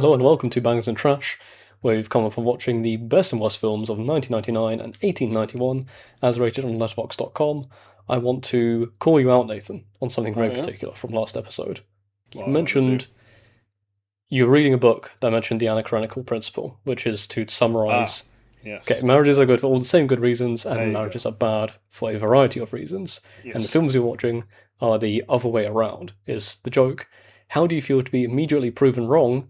Hello and welcome to Bangers and Trash, where we've come up from watching the best and worst films of 1999 and 1891, as rated on Letterboxd.com. I want to call you out, Nathan, on something very Yeah. particular from last episode. You What did I do? mentioned you were reading a book that mentioned the anachronical principle, which is to Ah, summarize, okay, yes. marriages are good for all the same good reasons, There and you go. marriages are bad for a variety of reasons. And the Yes. films you're watching are the other way around, is the joke. How do you feel to be immediately proven wrong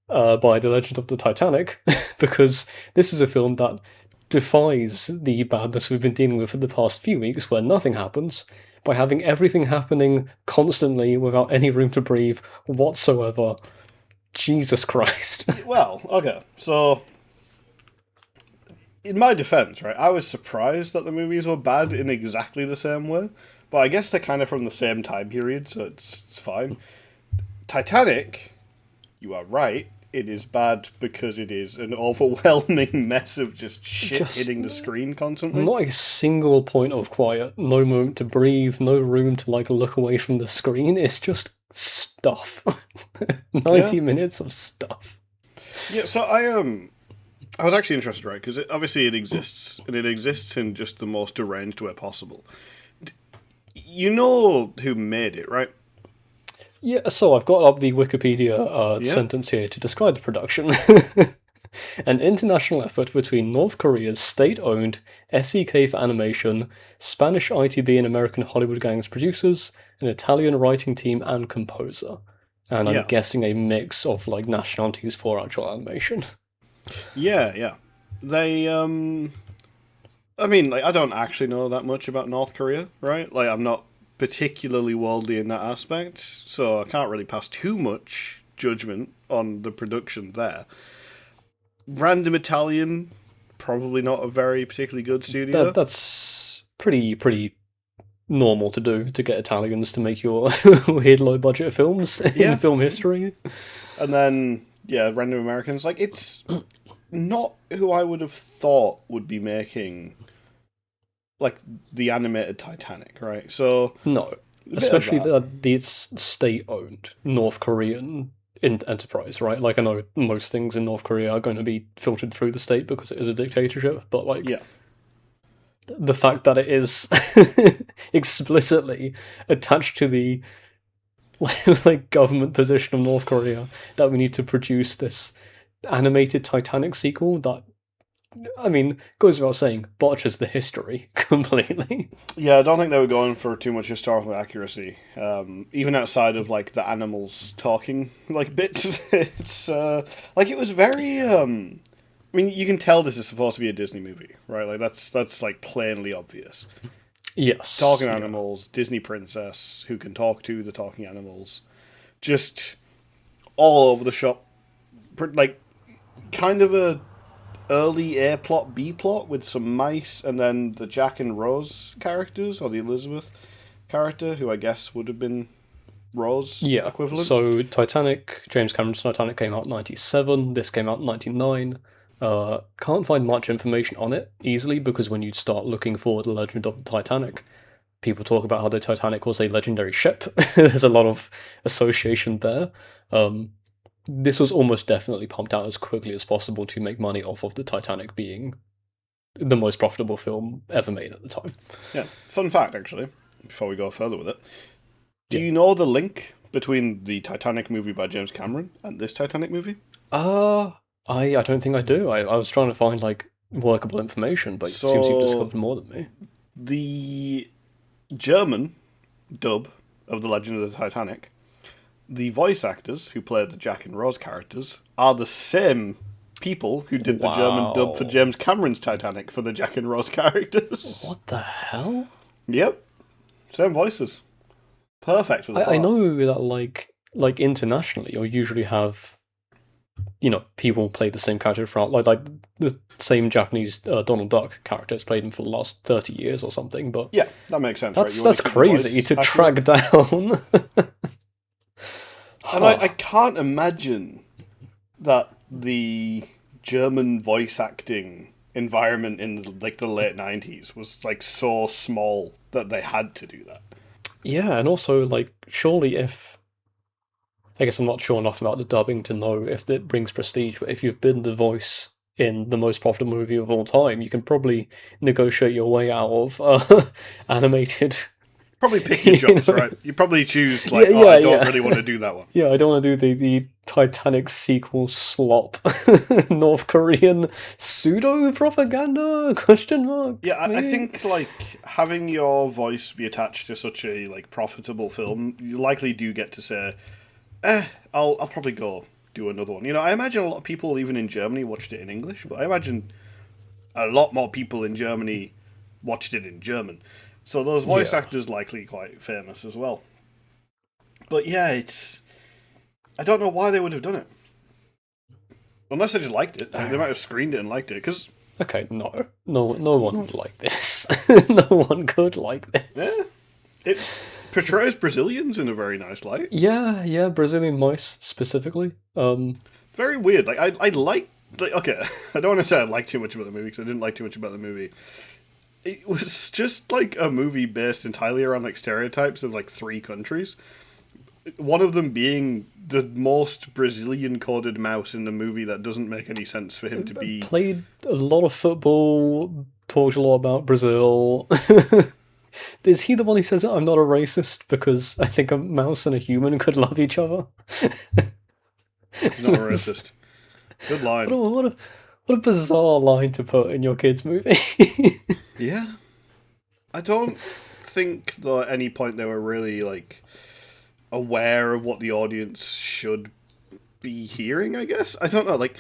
by The Legend of the Titanic, because this is a film that defies the badness we've been dealing with for the past few weeks, where nothing happens, by having everything happening constantly without any room to breathe whatsoever. Jesus Christ. Well, okay. So, in my defense, right, I was surprised that the movies were bad in exactly the same way, but I guess they're kind of from the same time period, so it's fine. Titanic, you are right. It is bad because it is an overwhelming mess of just shit Just hitting the screen constantly. not a single point of quiet, no moment to breathe, no room to look away from the screen. It's just stuff. Yeah. 90 minutes of stuff. Yeah, so I was actually interested, right? Because obviously it exists, and it exists in just the most deranged way possible. You know who made it, right? Yeah, so I've got up the Wikipedia Yeah, sentence here to describe the production. An international effort between North Korea's state-owned SEK for Animation, Spanish ITB and American Hollywood Gangs producers, an Italian writing team and composer. And I'm yeah, guessing a mix of nationalities for actual animation. yeah. They I mean, I don't actually know that much about North Korea, right? Like, I'm not particularly worldly in that aspect, so I can't really pass too much judgment on the production there. Random Italian, probably not a very particularly good studio. That's pretty normal to do to get Italians to make your weird low budget films in Yeah, film history. and then yeah, random Americans. Like, it's not who I would have thought would be making like the animated Titanic, right? So No, a bit of especially that. the state-owned North Korean enterprise, right? Like I know most things in North Korea are going to be filtered through the state because it is a dictatorship, but Yeah, the fact that it is explicitly attached to the government position of North Korea that we need to produce this animated Titanic sequel that, I mean, goes without saying, botches the history completely. yeah. I don't think they were going for too much historical accuracy, even outside of like the animals talking like bits. It's like it was very. I mean, you can tell this is supposed to be a Disney movie, right? Like that's like plainly obvious. Yes, Talking yeah. animals, Disney princess who can talk to the talking animals, just all over the shop, like kind of a early A plot, B plot with some mice, and then the Jack and Rose characters, or the Elizabeth character, who I guess would have been Rose Yeah, equivalents. so Titanic, James Cameron's Titanic came out in 97, this came out in 99. Can't find much information on it easily because when you start looking for the legend of the Titanic, people talk about how the Titanic was a legendary ship. There's a lot of association there. Um, this was almost definitely pumped out as quickly as possible to make money off of the Titanic being the most profitable film ever made at the time. Yeah, fun fact actually, before we go further with it. Do Yeah. you know the link between the Titanic movie by James Cameron and this Titanic movie? Uh, I don't think I do. I was trying to find workable information, but it seems you've So discovered more than me. the German dub of The Legend of the Titanic, the voice actors who played the Jack and Rose characters are the same people who did the German dub for Wow. James Cameron's Titanic for the Jack and Rose characters. What the hell? Yep, same voices. Perfect for the I part. know that internationally you'll usually have people play the same character from like the same Japanese Donald Duck character has played him for the last 30 years or something, but Yeah, that makes sense, right? You want that's to keep the crazy voice to accurate. track down. And I, Huh. I can't imagine that the German voice acting environment in like the late 90s was like so small that they had to do that. Yeah, and also surely if I guess I'm not sure enough about the dubbing to know if it brings prestige, but if you've been the voice in the most profitable movie of all time, you can probably negotiate your way out of animated. Probably pick your You jobs, know? right? You probably choose Yeah, like, oh, yeah, I don't really yeah. want to do that one. Yeah, I don't want to do the Titanic sequel slop. North Korean pseudo propaganda? Question mark? Yeah, I Maybe? think like having your voice be attached to such a like profitable film, you likely do get to say, I'll probably go do another one. You know, I imagine a lot of people even in Germany watched it in English, but I imagine a lot more people in Germany watched it in German. So those voice Yeah. actors likely quite famous as well. But yeah, it's I don't know why they would have done it. Unless they just liked it. Like they might have screened it and liked it. Because, Okay, no. No one would like this. No one could like yeah, this. it portrays Brazilians in a very nice light. Yeah, yeah, Brazilian mice specifically. Very weird. Like, I like. Like, okay, I don't want to say I like too much about the movie because I didn't like too much about the movie. It was just like a movie based entirely around like stereotypes of like three countries. One of them being the most Brazilian coded mouse in the movie that doesn't make any sense for him to be. Played a lot of football, talked a lot about Brazil. Is he the one who says I'm not a racist because I think a mouse and a human could love each other? He's not a racist. Good What line. a, what a what a bizarre line to put in your kids' movie. Yeah. I don't think though at any point they were really like aware of what the audience should be hearing, I guess. I don't know, like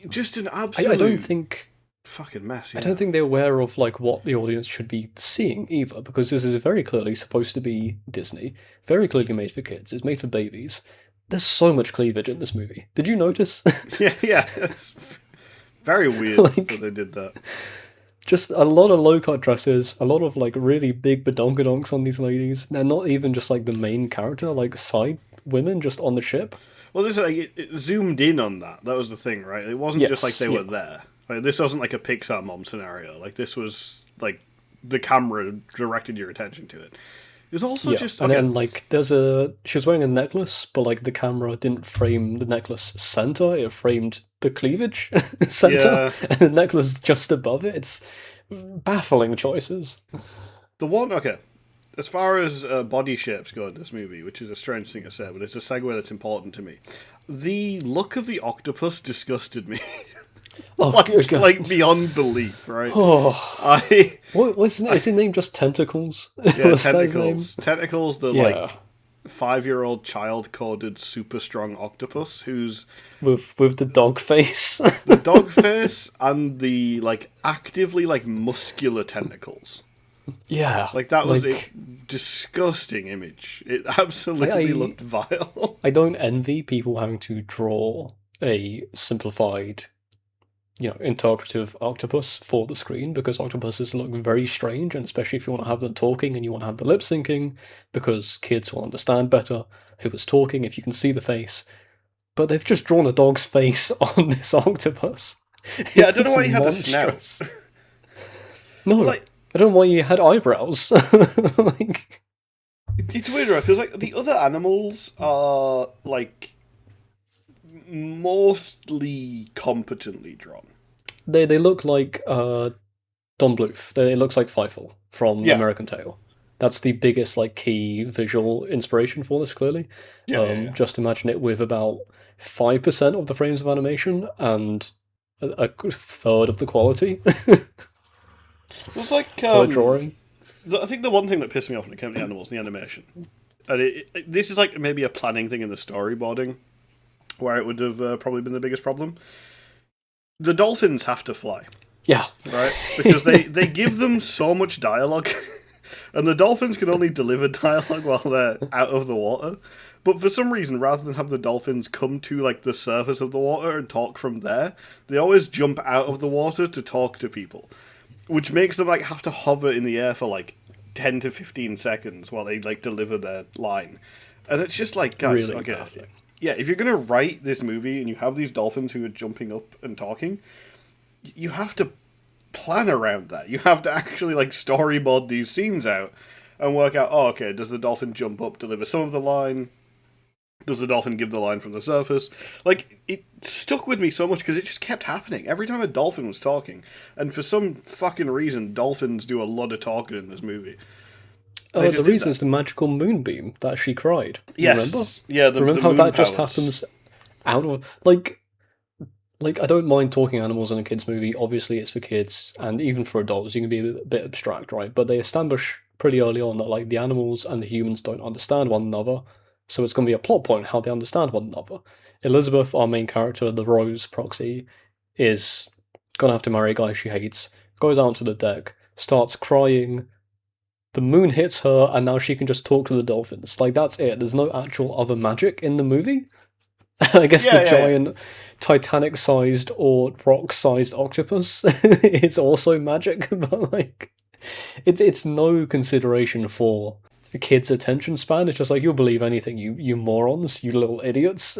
just an I don't absolute think fucking mess, I don't yeah. think they're aware of like what the audience should be seeing either, because this is very clearly supposed to be Disney, very clearly made for kids. It's made for babies. There's so much cleavage in this movie. Did you notice? Yeah, yeah. It's very weird that Like, they did that. just a lot of low cut dresses, a lot of like really big badonkadonks on these ladies. They're not even just like the main character, like side women just on the ship. Well, this like it zoomed in on that. That was the thing, right? It wasn't just like Yes, they yeah. were there. Like this wasn't like a Pixar mom scenario. Like this was like the camera directed your attention to it. It was also Yeah, just and okay. then like she was wearing a necklace, but like the camera didn't frame the necklace center; it framed the cleavage center, Yeah, and the necklace just above it. It's baffling choices. the one okay. As far as body shapes go in this movie, which is a strange thing to say, but it's a segue that's important to me. The look of the octopus disgusted me, Oh, good God. like beyond belief. Right? Oh, I what was is his name? Just Tentacles? yeah, Was that his name? tentacles. The Yeah, like 5-year-old child coded super strong octopus who's with the dog face. the dog face and the like actively like muscular tentacles. Yeah, Like that was a like disgusting image. It absolutely I looked vile. I don't envy people having to draw a simplified interpretive octopus for the screen because octopuses look very strange, and especially if you want to have them talking and you want to have the lip syncing, because kids will understand better who is talking if you can see the face. But they've just drawn a dog's face on this octopus. Yeah, I It don't know looks why he had a snout. monstrous. No, Like I don't know why you had eyebrows. Like, it's weird because like the other animals are like mostly competently drawn. they look like Don Bluth. It looks like Fievel from Yeah, American Tail. That's the biggest like key visual inspiration for this. Clearly, yeah, yeah, yeah. just imagine it with about 5% of the frames of animation and a third of the quality It was like per drawing. I think the one thing that pissed me off when it came to the animals, the animation, and this is like maybe a planning thing in the storyboarding, where it would have probably been the biggest problem. The dolphins have to fly, Yeah, right? Because they give them so much dialogue, and the dolphins can only deliver dialogue while they're out of the water. But for some reason, rather than have the dolphins come to like the surface of the water and talk from there, they always jump out of the water to talk to people, which makes them like have to hover in the air for like 10 to 15 seconds while they like deliver their line. And it's just like, guys, really okay, baffling. yeah, if you're going to write this movie and you have these dolphins who are jumping up and talking, you have to plan around that. You have to actually like storyboard these scenes out and work out, oh, okay, does the dolphin jump up, deliver some of the line, Does the dolphin give the line from the surface? Like, it stuck with me so much because it just kept happening. Every time a dolphin was talking. And for some fucking reason, dolphins do a lot of talking in this movie. They The just did reason is that. the magical moonbeam that she cried. Remember? Yes. Yeah, the Remember how moon that just powers. happens out of like I don't mind talking animals in a kids movie. Obviously, it's for kids, and even for adults, you can be a bit abstract, right? But they establish pretty early on that like the animals and the humans don't understand one another, so it's going to be a plot point how they understand one another. Elizabeth, our main character, the Rose proxy, is gonna have to marry a guy she hates. Goes out to the deck, starts crying. The moon hits her, and now she can just talk to the dolphins. Like that's it. There's no actual other magic in the movie. I guess the Yeah, yeah, yeah. giant Titanic-sized or rock-sized octopus is also magic, but like it's no consideration for a kid's attention span. It's just like you'll believe anything, you morons, you little idiots.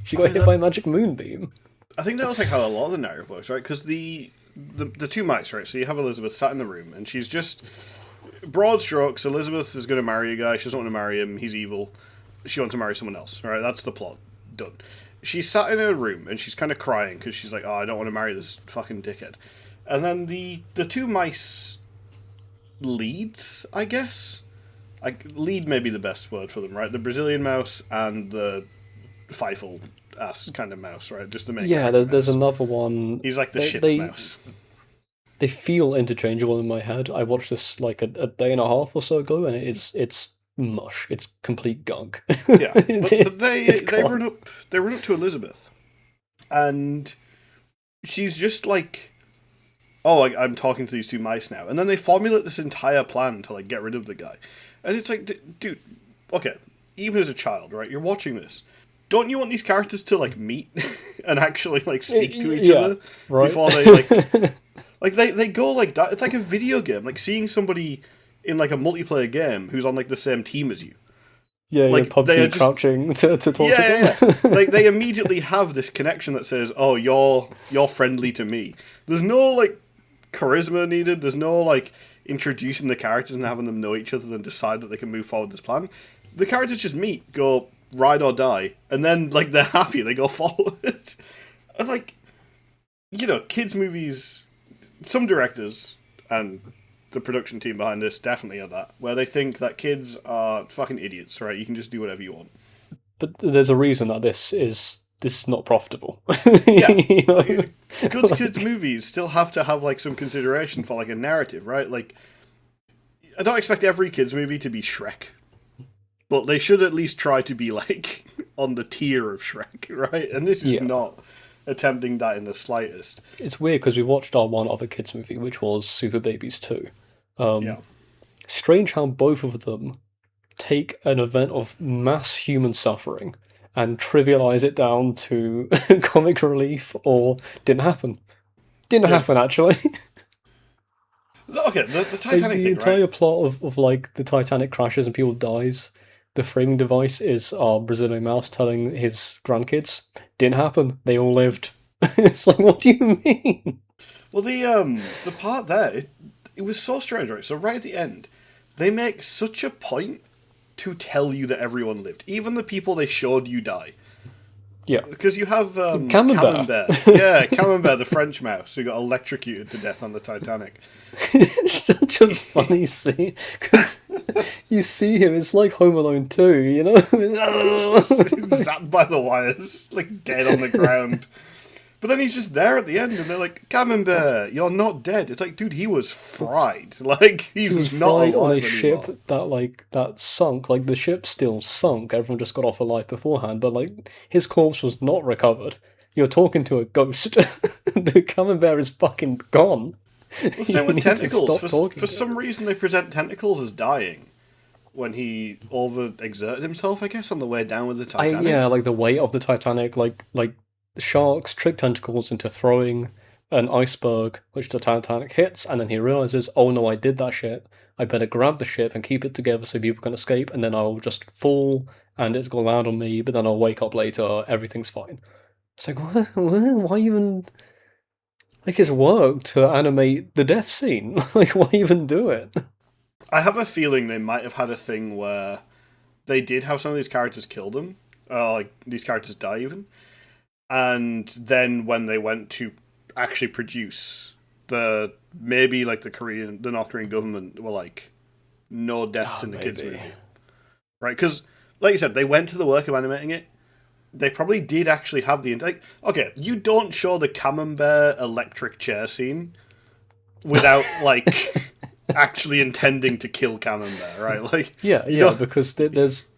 She I got mean, hit by a magic moonbeam. I think that was like how a lot of the narrative works, right? Because the two mice, right? So you have Elizabeth sat in the room, and she's just broad strokes. Elizabeth is going to marry a guy. She doesn't want to marry him. He's evil. She wants to marry someone else, right? That's the plot. Done. She's sat in her room, and she's kind of crying because she's like, "Oh, I don't want to marry this fucking dickhead." And then the two mice leads, I guess. Like lead may be the best word for them, right? The Brazilian mouse and the Feifel ass kind of mouse, right? Just the main Yeah, character there's mouse. another one. He's like the They ship they mouse. they feel interchangeable in my head. I watched this like a day and a half or so ago, and it's mush. It's complete gunk. Yeah, but It's gone. they run up to Elizabeth, and she's just like, "Oh, I'm talking to these two mice now," and then they formulate this entire plan to like get rid of the guy, and it's like, dude, okay, even as a child, right? You're watching this. Don't you want these characters to like meet and actually like speak to each Yeah, other right. before they like they go like that? It's like a video game, like seeing somebody in like a multiplayer game who's on like the same team as you. Yeah, you're Like they are PUBG just crouching to talk to yeah, yeah, yeah. them. Like they immediately have this connection that says, "Oh, you're friendly to me." There's no like charisma needed. There's no like introducing the characters and having them know each other and decide that they can move forward this plan. The characters just meet, go ride or die, and then like they're happy, they go forward. And like kids movies, some directors and the production team behind this definitely are that, where they think that kids are fucking idiots, right? You can just do whatever you want. But there's a reason that this is not profitable. Yeah, You know? like, good kids Like, movies still have to have like some consideration for like a narrative, right? Like, I don't expect every kids movie to be Shrek, but they should at least try to be like on the tier of Shrek, right? And this is yeah, not attempting that in the slightest. it's weird because we watched our one other kids movie, which was Super Babies 2. Yeah, Um, Strange how both of them take an event of mass human suffering and trivialize it down to comic relief or didn't happen. Didn't yeah. happen actually. Okay, the Like Titanic the thing, right? entire plot of like the Titanic crashes and people dies. The framing device is our Brazilian mouse telling his grandkids, "Didn't happen. They all lived." It's like, what do you mean? Well, the part there, it was so strange, right? So right at the end, they make such a point to tell you that everyone lived, even the people they showed you die. Yeah, Because you have Camembert. Camembert. Yeah, Camembert, the French mouse, who got electrocuted to death on the Titanic. It's such a funny scene because you see him. It's like Home Alone 2, you know. Zapped by the wires, like dead on the ground. But then he's just there at the end, and they're like, Camembert, you're not dead. It's like, dude, he was fried. Like, He was he's not fried on a alive anymore. ship that sunk. Like the ship still sunk. Everyone just got off alive beforehand, but like his corpse was not recovered. You're talking to a ghost. The Camembert is fucking gone. Well, You same with need to tentacles. stop talking For to some him. reason, they present tentacles as dying when he overexerted himself, I guess, on the way down with the Yeah, Titanic. like the weight of the Titanic, like sharks trick tentacles into throwing an iceberg, which the Titanic hits, and then he realizes, oh no, I did that shit. I better grab the ship and keep it together so people can escape, and then I'll just fall, and it's gonna land on me, but then I'll wake up later, everything's fine. It's like, why even, like, it's work to animate the death scene. Like, why even do it? I have a feeling they might have had a thing where they did have some of these characters kill them, like these characters die even. And then when they went to actually produce the North Korean government were like, no deaths Ah, in the kids maybe. movie, right? Because like you said, they went to the work of animating it. They probably did actually have the like. Okay, you don't show the Camembert electric chair scene without like actually intending to kill Camembert, right? Like Yeah, you yeah, don't. because there's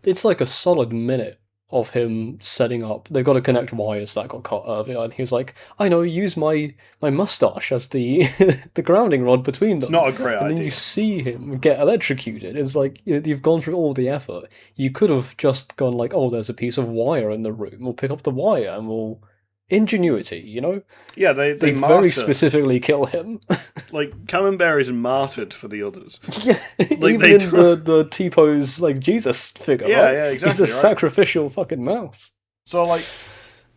it's like a solid minute of him setting up. They've got to connect wires that got cut earlier, and he's like, "I know, use my mustache as the the grounding rod between It's them," not a great and then you idea. see him get electrocuted. It's like you've gone through all the effort. You could have just gone like, "Oh, there's a piece of wire in the room. We'll pick up the wire and we'll." Ingenuity, you know? Yeah, they They very martyr specifically kill him. like Camembert is martyred for the others. Yeah, Like even they in do. the T-pose like Jesus figure, Yeah, right? yeah, He's a exactly right. sacrificial fucking mouse. So like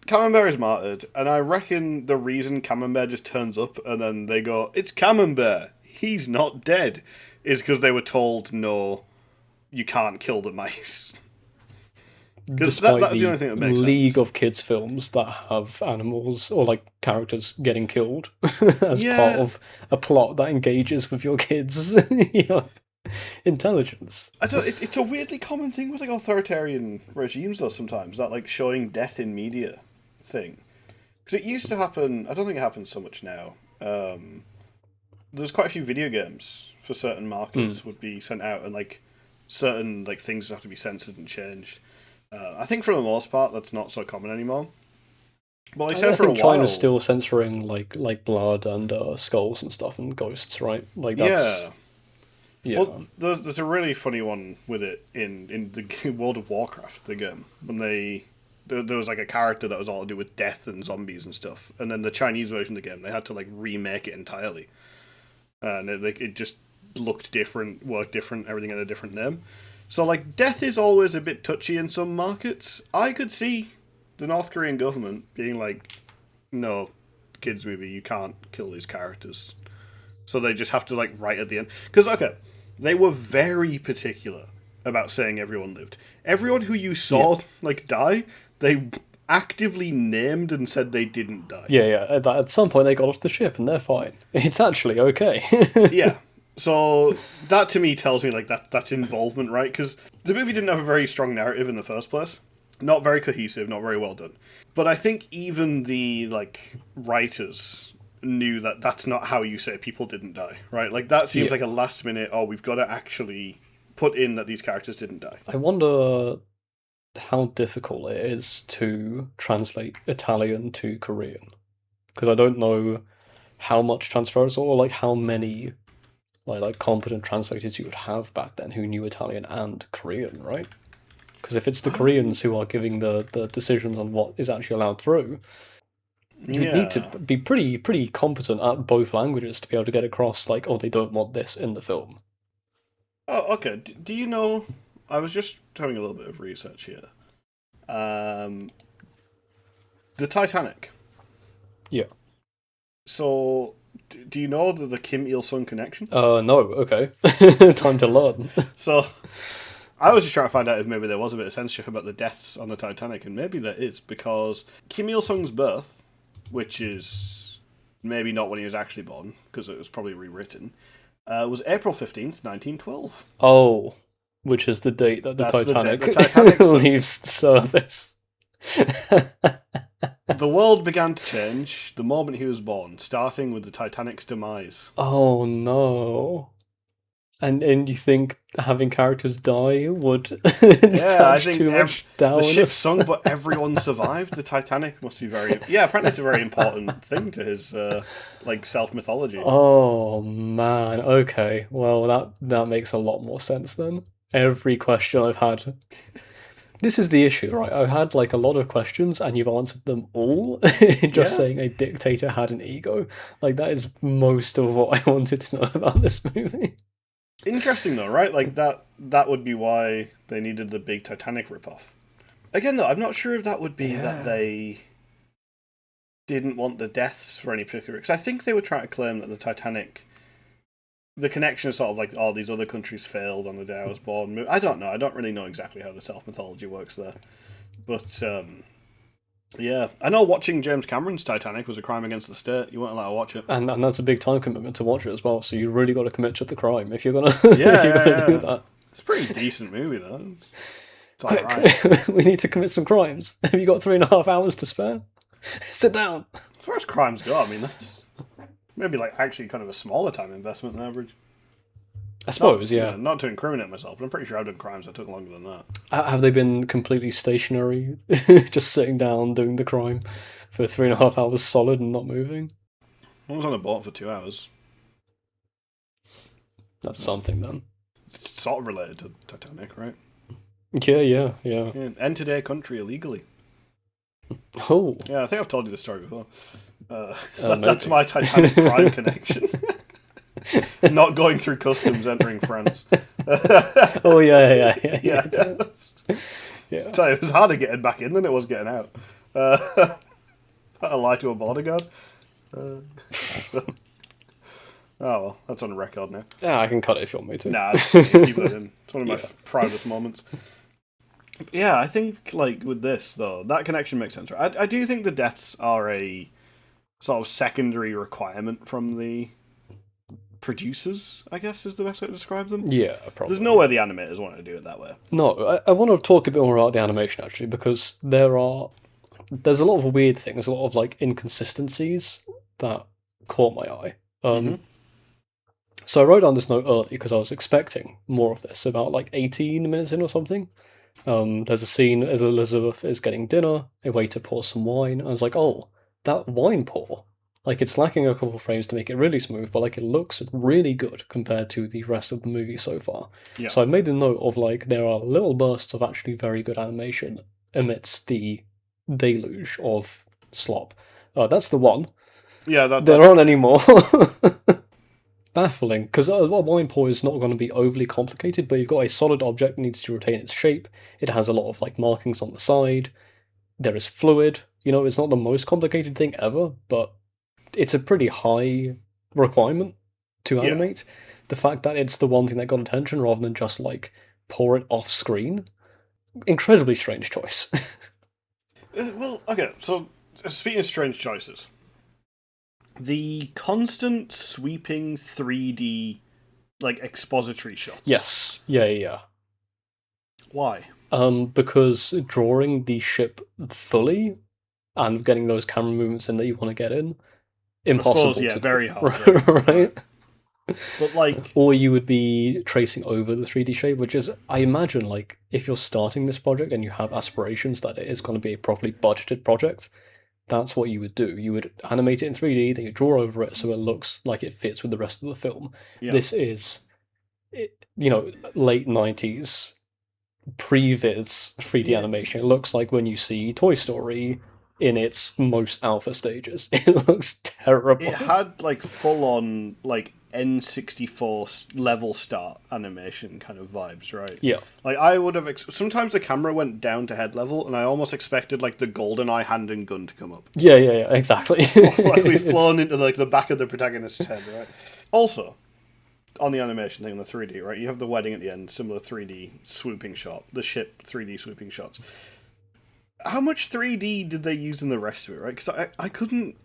Camembert is martyred, and I reckon the reason Camembert just turns up and then they go, "It's Camembert. He's not dead," is because they were told, "No, you can't kill the mice." Because Despite that's the the only thing that makes league sense. of kids films that have animals or like characters getting killed as part Yeah, of a plot that engages with your kids, you know, intelligence. I don't. It's a weirdly common thing with like authoritarian regimes, though. Sometimes that like showing death in media thing, because it used to happen. I don't think it happens so much now. There's quite a few video games for certain Mm. markets would be sent out, and like certain like things would have to be censored and changed. I think for the most part, that's not so common anymore. But like, say I for a think China's while, still censoring like blood and skulls and stuff and ghosts, right? Like that's yeah. Well, yeah. there's a really funny one with it in the World of Warcraft, the game, when there was like a character that was all to do with death and zombies and stuff, and then the Chinese version of the game they had to like remake it entirely, and it just looked different, worked different, everything had a different name. So like death is always a bit touchy in some markets. I could see the North Korean government being like, "No, kids movie, you can't kill these characters." So they just have to like write at the end because okay, they were very particular about saying everyone lived. Everyone who you Yeah. saw like die, they actively named and said they didn't die. Yeah, yeah. At some point, they got off the ship and they're fine. It's actually okay. Yeah. So that to me tells me like that's involvement, right? Because the movie didn't have a very strong narrative in the first place, not very cohesive, not very well done. But I think even the like writers knew that that's not how you say people didn't die, right? Like that seems Yeah. like a last minute. Oh, we've got to actually put in that these characters didn't die. I wonder how difficult it is to translate Italian to Korean because I don't know how much transfers or like how many like competent translators you would have back then who knew Italian and Korean, right? Because if it's the Um, Koreans who are giving the decisions on what is actually allowed through, you'd need to yeah. be pretty competent at both languages to be able to get across like, oh, they don't want this in the film. Oh, okay. Do you know? I was just having a little bit of research here. Um, the Titanic. Yeah. So, do you know the Kim Il Sung connection? No. Okay. Time to learn. So, I was just trying to find out if maybe there was a bit of censorship about the deaths on the Titanic, and maybe there is because Kim Il Sung's birth, which is maybe not when he was actually born because it was probably rewritten, was April 15th, 1912. Oh, which is the date that the That's the date Titanic the Titanic sunk. leaves service. The world began to change the moment he was born, starting with the Titanic's demise. Oh no. And you think having characters die would Yeah, I touch think too much the ship dourness? sunk, but everyone survived. The Titanic must be very yeah. Apparently, it's a very important thing to his like self mythology. Oh man, okay. Well, that makes a lot more sense then. Every question I've had. This is the issue, right? I've had like a lot of questions and you've answered them all just Yeah, saying a dictator had an ego. Like that is most of what I wanted to know about this movie. interesting though, right? Like that would be why they needed the big Titanic ripoff. Again, though, I'm not sure if that would be that Yeah. they didn't want the deaths for any particular. Because I think they were trying to claim that the Titanic the connection is sort of like all these other countries failed on the day I was born. I don't know. I don't really know exactly how the self mythology works there, but yeah, I know watching James Cameron's Titanic was a crime against the state. You weren't allowed to watch it. And that's a big time commitment to watch it as well. So you really got to commit to the crime if you're gonna Yeah, if you're yeah, gonna do yeah. that. It's a pretty decent movie though. It's all Quick, right. we need to commit some crimes. Have you got 3.5 hours to spare? Sit down. As far as crimes go, I mean that's maybe like actually kind of a smaller time investment than average. I suppose, yeah. Not to incriminate myself, but I'm pretty sure I've done crimes that took longer than that. Have they been completely stationary, just sitting down doing the crime for 3.5 hours solid and not moving? I was on a boat for 2 hours. That's something then. It's sort of related to Titanic, right? Yeah. Yeah. Entered a country illegally. Oh, Yeah, I think I've told you this story before. maybe. That's my Titanic crime connection. Not going through customs, entering France. oh yeah. Yeah. Yeah. So it was harder getting back in than it was getting out. I lied to a bodyguard. So- oh well, that's on record now. Yeah, I can cut it if you want me to. Nah, just keep it in. It's one of my Yeah. proudest moments. Yeah, I think like with this though, that connection makes sense. Right? I do think the deaths are a sort of secondary requirement from the producers, I guess is the best way to describe them. Yeah, probably. There's no way the animators want to do it that way. No, I want to talk a bit more about the animation actually because there's a lot of weird things, a lot of like inconsistencies that caught my eye. So I wrote down this note early because I was expecting more of this, about like 18 minutes in or something. There's a scene as Elizabeth is getting dinner, a waiter pours some wine, and I was like, oh, that wine pour. Like, it's lacking a couple of frames to make it really smooth, but like it looks really good compared to the rest of the movie so far. Yeah. So I made the note of like there are little bursts of actually very good animation amidst the deluge of slop. That's the one. Yeah, There aren't any more. Baffling, because a wine pour is not going to be overly complicated, but you've got a solid object that needs to retain its shape. It has a lot of like markings on the side. There is fluid. You know, it's not the most complicated thing ever, but it's a pretty high requirement to animate. The fact that it's the one thing that got attention rather than just like pour it off screen, incredibly strange choice. Well, okay, so speaking of strange choices, the constant sweeping 3D like expository shots. Yes, yeah. Why? Because drawing the ship fully and getting those camera movements in that you want to get in, impossible. I suppose, yeah, to very do, hard, right? But like, Or you would be tracing over the 3D shape, which is, I imagine, like if you're starting this project and you have aspirations that it is going to be a properly budgeted project, that's what you would do. You would animate it in 3D, then you draw over it so it looks like it fits with the rest of the film. yeah. This is, late 90s, pre-Viz 3D animation. It looks like when you see Toy Story in its most alpha stages. It looks terrible. It had like full on like N64 level start animation kind of vibes, right? Yeah. Like I would have sometimes the camera went down to head level, and I almost expected like the GoldenEye hand and gun to come up. Yeah, exactly. Like we've flown into like the back of the protagonist's head, right? Also, on the animation thing, the 3D, right? You have the wedding at the end, similar 3D swooping shot, the ship 3D swooping shots. How much 3D did they use in the rest of it, right? Because I couldn't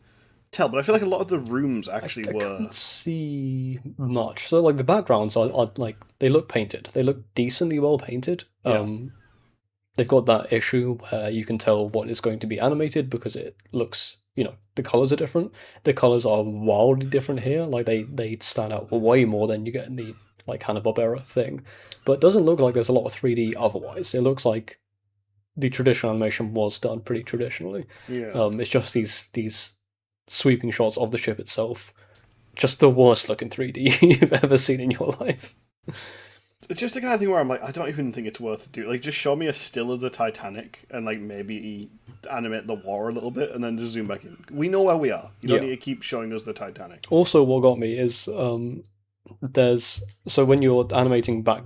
tell, but I feel like a lot of the rooms actually I were. couldn't see much. So like the backgrounds are like they look painted. They look decently well painted. Yeah. They've got that issue where you can tell what is going to be animated because it looks, the colors are different. The colors are wildly different here. Like they stand out way more than you get in the like Hanna-Barbera thing. But it doesn't look like there's a lot of 3D otherwise. It looks like the traditional animation was done pretty traditionally. Yeah. It's just these sweeping shots of the ship itself. Just the worst looking 3D you've ever seen in your life. It's just the kind of thing where I'm like, I don't even think it's worth doing. Like, just show me a still of the Titanic and like maybe animate the war a little bit and then just zoom back in. We know where we are. You don't need to keep showing us the Titanic. Also, what got me is so when you're animating back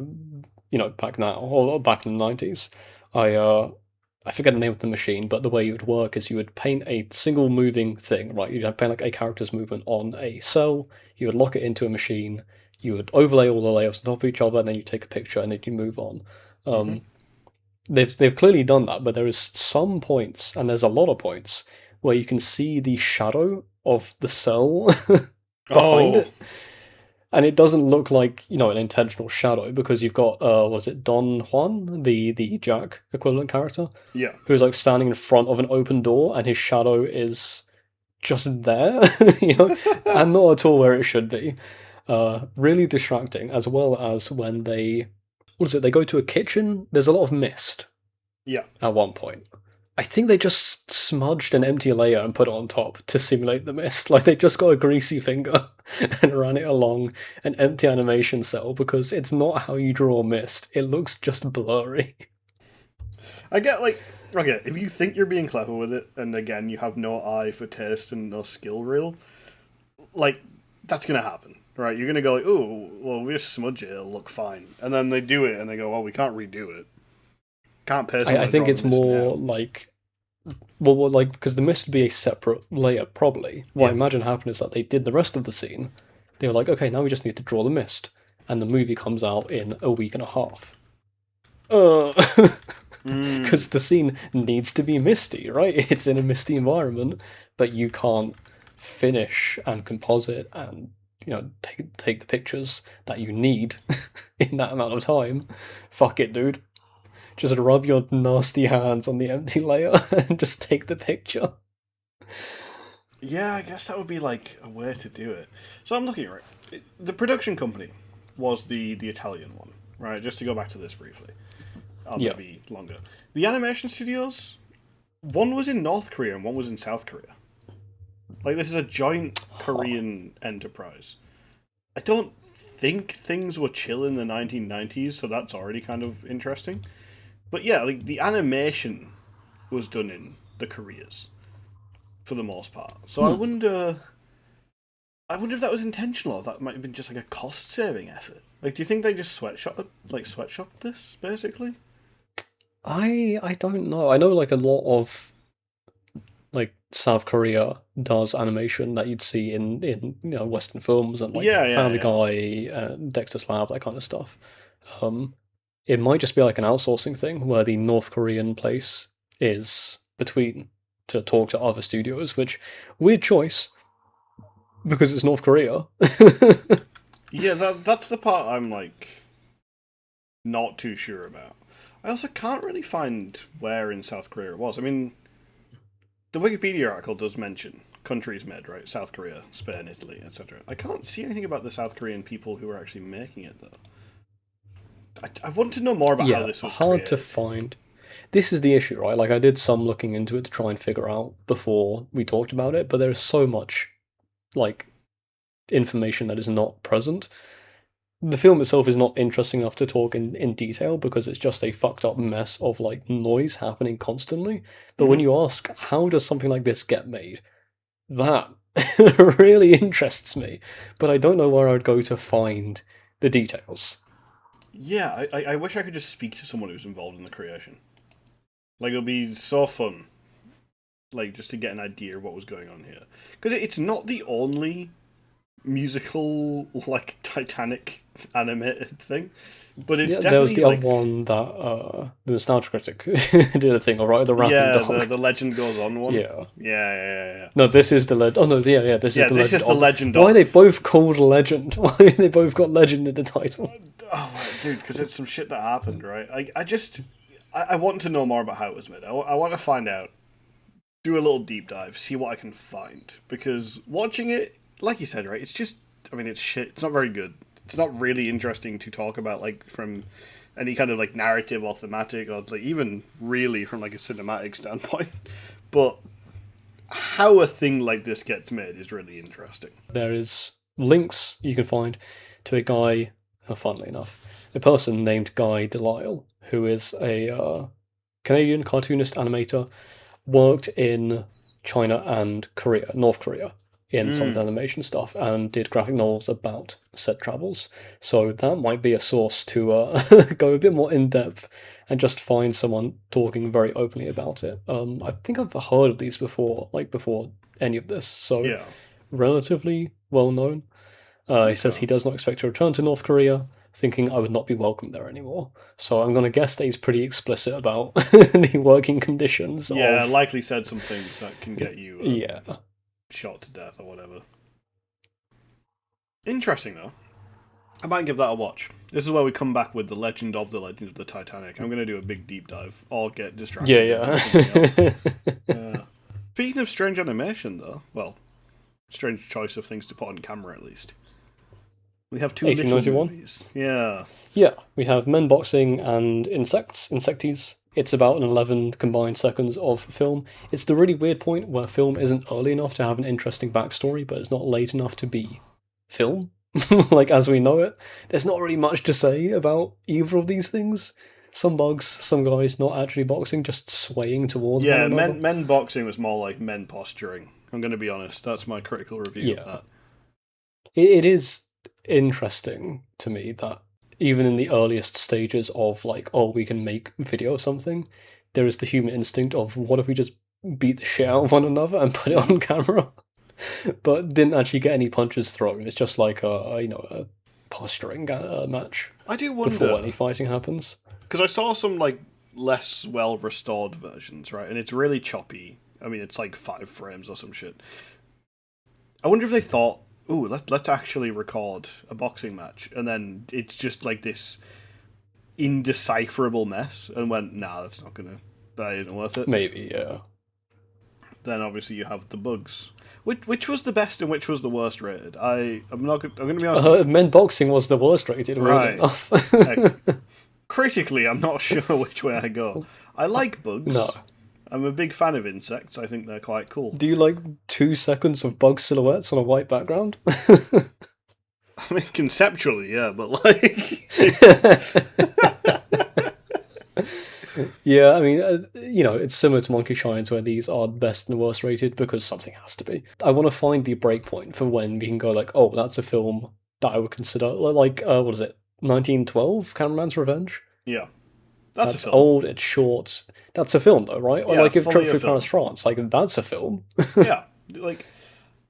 now or back in the 90s, I forget the name of the machine, but the way it would work is you would paint a single moving thing, right? You'd paint like a character's movement on a cell, you would lock it into a machine, You would overlay all the layers on top of each other, and then you take a picture, and then you move on. Hmm. Um, they've clearly done that, but there is some points, and there's a lot of points where you can see the shadow of the cell behind Oh, it, and it doesn't look like an intentional shadow because you've got was it Don Juan, the Jack equivalent character, yeah. who's like standing in front of an open door, and his shadow is just there, and not at all where it should be. Really distracting, as well as when what is it? They go to a kitchen. There's a lot of mist Yeah. at one point. I think they just smudged an empty layer and put it on top to simulate the mist. Like they just got a greasy finger and ran it along an empty animation cell because it's not how you draw mist. It looks just blurry. I get like, okay, if you think you're being clever with it, and again you have no eye for taste and no skill reel, like that's gonna happen, right? You're gonna go like, oh, well, we just smudge it, it'll look fine, and then they do it, and they go, well, we can't redo it, can't pay someone I to think draw it's this more now. like like because the mist would be a separate layer probably. What I Yeah, imagine happened is that they did the rest of the scene. They were like, okay, now we just need to draw the mist, and the movie comes out in a week and a half. mm, Because the scene needs to be misty, right? It's in a misty environment, but you can't finish and composite and take the pictures that you need in that amount of time. Fuck it, dude. Just rub your nasty hands on the empty layer and just take the picture. yeah. I guess that would be like a way to do it. So I'm looking at it. The production company was the Italian one, right? Just to go back to this briefly, or Yeah. maybe longer. The animation studios, one was in North Korea and one was in South Korea. Like this is a joint Huh. Korean enterprise. I don't think things were chill in the 1990s, so that's already kind of interesting. But yeah, like the animation was done in the Koreas for the most part. So Hmm. I wonder if that was intentional or that might have been just like a cost saving effort. Like, do you think they just sweatshop this basically? I don't know. I know like a lot of like South Korea does animation that you'd see in Western films and like Yeah, yeah, Family yeah. Guy, Dexter's Lab, that kind of stuff. Um, it might just be like an outsourcing thing where the North Korean place is between to talk to other studios, which weird choice because it's North Korea. Yeah, that's the part I'm like not too sure about. I also can't really find where in South Korea it was. I mean, the Wikipedia article does mention countries made, right? South Korea, Spain, Italy, etc. I can't see anything about the South Korean people who are actually making it, though. I want to know more about how Yeah, this was hard to created. find. This is the issue, right? Like I did some looking into it to try and figure out before we talked about it, but there is so much like information that is not present. The film itself is not interesting enough to talk in detail because it's just a fucked up mess of like noise happening constantly. But when Hmm. you ask how does something like this get made, that really interests me. But I don't know where I'd go to find the details. Yeah, I wish I could just speak to someone who's involved in the creation. Like, it'll be so fun, like, just to get an idea of what was going on here. Because it's not the only musical, like, Titanic animated thing, but it's Yeah, there was definitely, the other like, one that the nostalgia critic did a thing, alright, the rapping yeah, dog. the Legend Goes On one. Yeah. Yeah, yeah, yeah. No, this is the legend. Oh no, yeah, this is Yeah, the this legend is the of. Legend Why are they of. both called legend? Why have they both got legend in the title? Oh, dude, because it's some shit that happened, right? I want to know more about how it was made. I want to find out, do a little deep dive, see what I can find. Because watching it, like you said, right, it's just, I mean, it's shit. It's not very good. It's not really interesting to talk about, like, from any kind of, like, narrative or thematic, or, like, even really from, like, a cinematic standpoint. But how a thing like this gets made is really interesting. There is links you can find to a guy, funnily enough, a person named Guy Delisle, who is a Canadian cartoonist animator, worked in China and Korea, North Korea, in some of the Mm. animation stuff, and did graphic novels about said travels. So that might be a source to go a bit more in depth and just find someone talking very openly about it. I think I've heard of these before, like before any of this, so Yeah. relatively well known. He says he does not expect to return to North Korea, thinking I would not be welcome there anymore. So I'm going to guess that he's pretty explicit about the working conditions Yeah, of. likely said some things that can get you Yeah. shot to death or whatever. Interesting, though. I might give that a watch. This is where we come back with the Legend of the Titanic. I'm going to do a big deep dive or get distracted. Yeah. Speaking of strange animation, though, well, strange choice of things to put on camera at least. We have two little 1891. movies. Yeah. Yeah, we have Men Boxing and Insectes. It's about an 11 combined seconds of film. It's the really weird point where film isn't early enough to have an interesting backstory, but it's not late enough to be film. Like, as we know it, there's not really much to say about either of these things. Some bugs, some guys not actually boxing, just swaying towards one another. Men boxing was more like men posturing. I'm going to be honest. That's my critical review of that. It is interesting to me that even in the earliest stages of like, oh, we can make video of something, there is the human instinct of what if we just beat the shit out of one another and put it on camera? But didn't actually get any punches thrown. It's just like a posturing match. I do wonder before any fighting happens. Because I saw some like less well restored versions, right? And it's really choppy. I mean, it's like 5 frames or some shit. I wonder if they thought, ooh, let's actually record a boxing match, and then it's just like this indecipherable mess, and went, nah, that isn't worth it. Maybe, yeah. Then obviously you have the bugs. Which was the best and which was the worst rated? I'm going to be honest. Men Boxing was the worst rated, right? Enough. Critically, I'm not sure which way I go. I like bugs. No. I'm a big fan of insects. I think they're quite cool. Do you like 2 seconds of bug silhouettes on a white background? I mean, conceptually, yeah, but like... Yeah, I mean, it's similar to Monkey Shines, where these are best and worst rated because something has to be. I want to find the breakpoint for when we can go like, oh, that's a film that I would consider, like, what is it, 1912, Cameraman's Revenge? Yeah. That's a film. Old, it's short. That's a film, though, right? Or yeah, like if Trip Through film. Paris, France, like, that's a film. Yeah, like,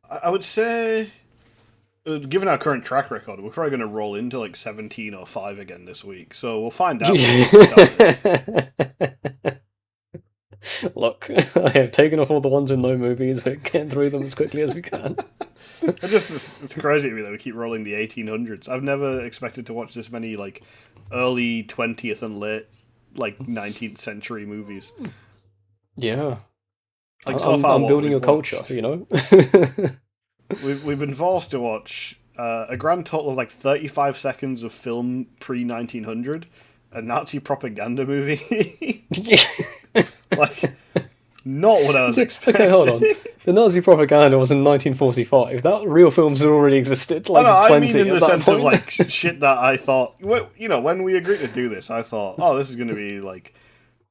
I would say, given our current track record, we're probably going to roll into like 17 or 5 again this week, so we'll find out. Look, I have taken off all the ones with no movies. We're getting through them as quickly as we can. It's crazy to me that we keep rolling the 1800s. I've never expected to watch this many like early 20th and late like 19th century movies. Yeah, like I'm building a culture, you know. We've been forced to watch a grand total of like 35 seconds of film pre-1900, a Nazi propaganda movie. Like, not what I was expecting. Okay, hold on. The Nazi propaganda was in 1945. That real films had already existed. Like, I mean in the sense point. of like shit that I thought. When we agreed to do this, I thought, oh, this is going to be like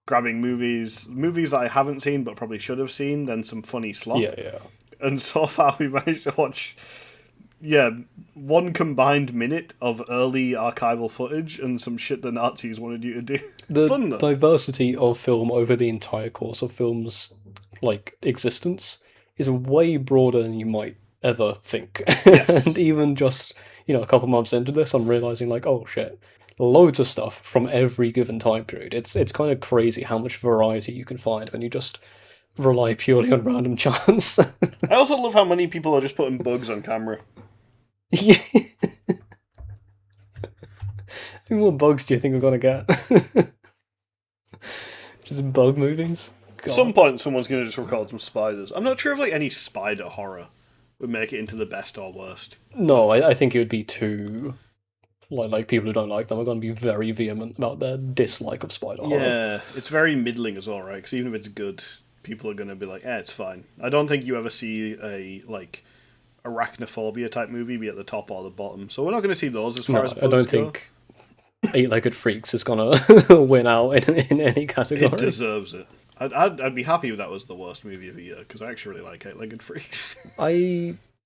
grabbing movies that I haven't seen but probably should have seen, then some funny slop. Yeah. And so far, we managed to watch, one combined minute of early archival footage and some shit the Nazis wanted you to do. The Fun, though. diversity of film over the entire course of film's like existence is way broader than you might ever think. Yes. And even just a couple months into this, I'm realizing like, oh shit, loads of stuff from every given time period. It's kind of crazy how much variety you can find when you just rely purely on random chance. I also love how many people are just putting bugs on camera. Yeah. How many more bugs do you think we're gonna get? Just bug movies? God. At some point, someone's going to just record some spiders. I'm not sure if like any spider horror would make it into the best or worst. No, I think it would be too... Like people who don't like them are going to be very vehement about their dislike of spider horror. Yeah, it's very middling as well, right? Because even if it's good, people are going to be like, it's fine. I don't think you ever see a like arachnophobia type movie be at the top or the bottom. So we're not going to see those as far as bugs I don't go. think Eight-Legged Freaks is going to win out in any category. It deserves it. I'd be happy if that was the worst movie of the year, because I actually really like Eight-Legged Freaks.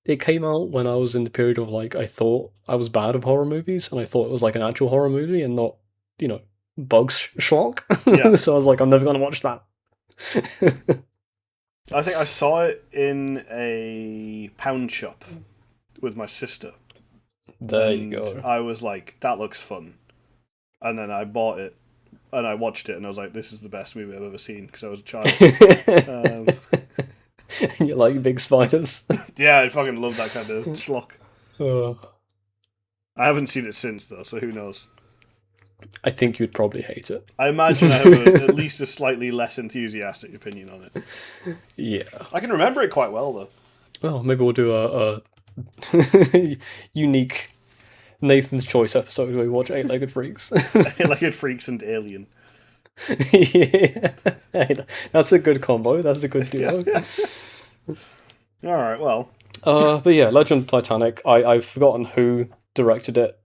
It came out when I was in the period of like, I thought I was bad of horror movies, and I thought it was like an actual horror movie and not, bugs schlock. Yeah. So I was like, I'm never going to watch that. I think I saw it in a pound shop with my sister. There you and go. I was like, that looks fun. And then I bought it, and I watched it, and I was like, this is the best movie I've ever seen, because I was a child. Um, You like big spiders? yeah, I fucking love that kind of schlock. Uh, I haven't seen it since, though, so who knows? I think you'd probably hate it. I imagine I have at least a slightly less enthusiastic opinion on it. Yeah. I can remember it quite well, though. Well, maybe we'll do a unique Nathan's Choice episode where we watch Eight-Legged Freaks. Eight-Legged Freaks and Alien. Yeah. Hey, that's a good combo. That's a good duo. Alright, well. But yeah, Legend of Titanic. I've forgotten who directed it.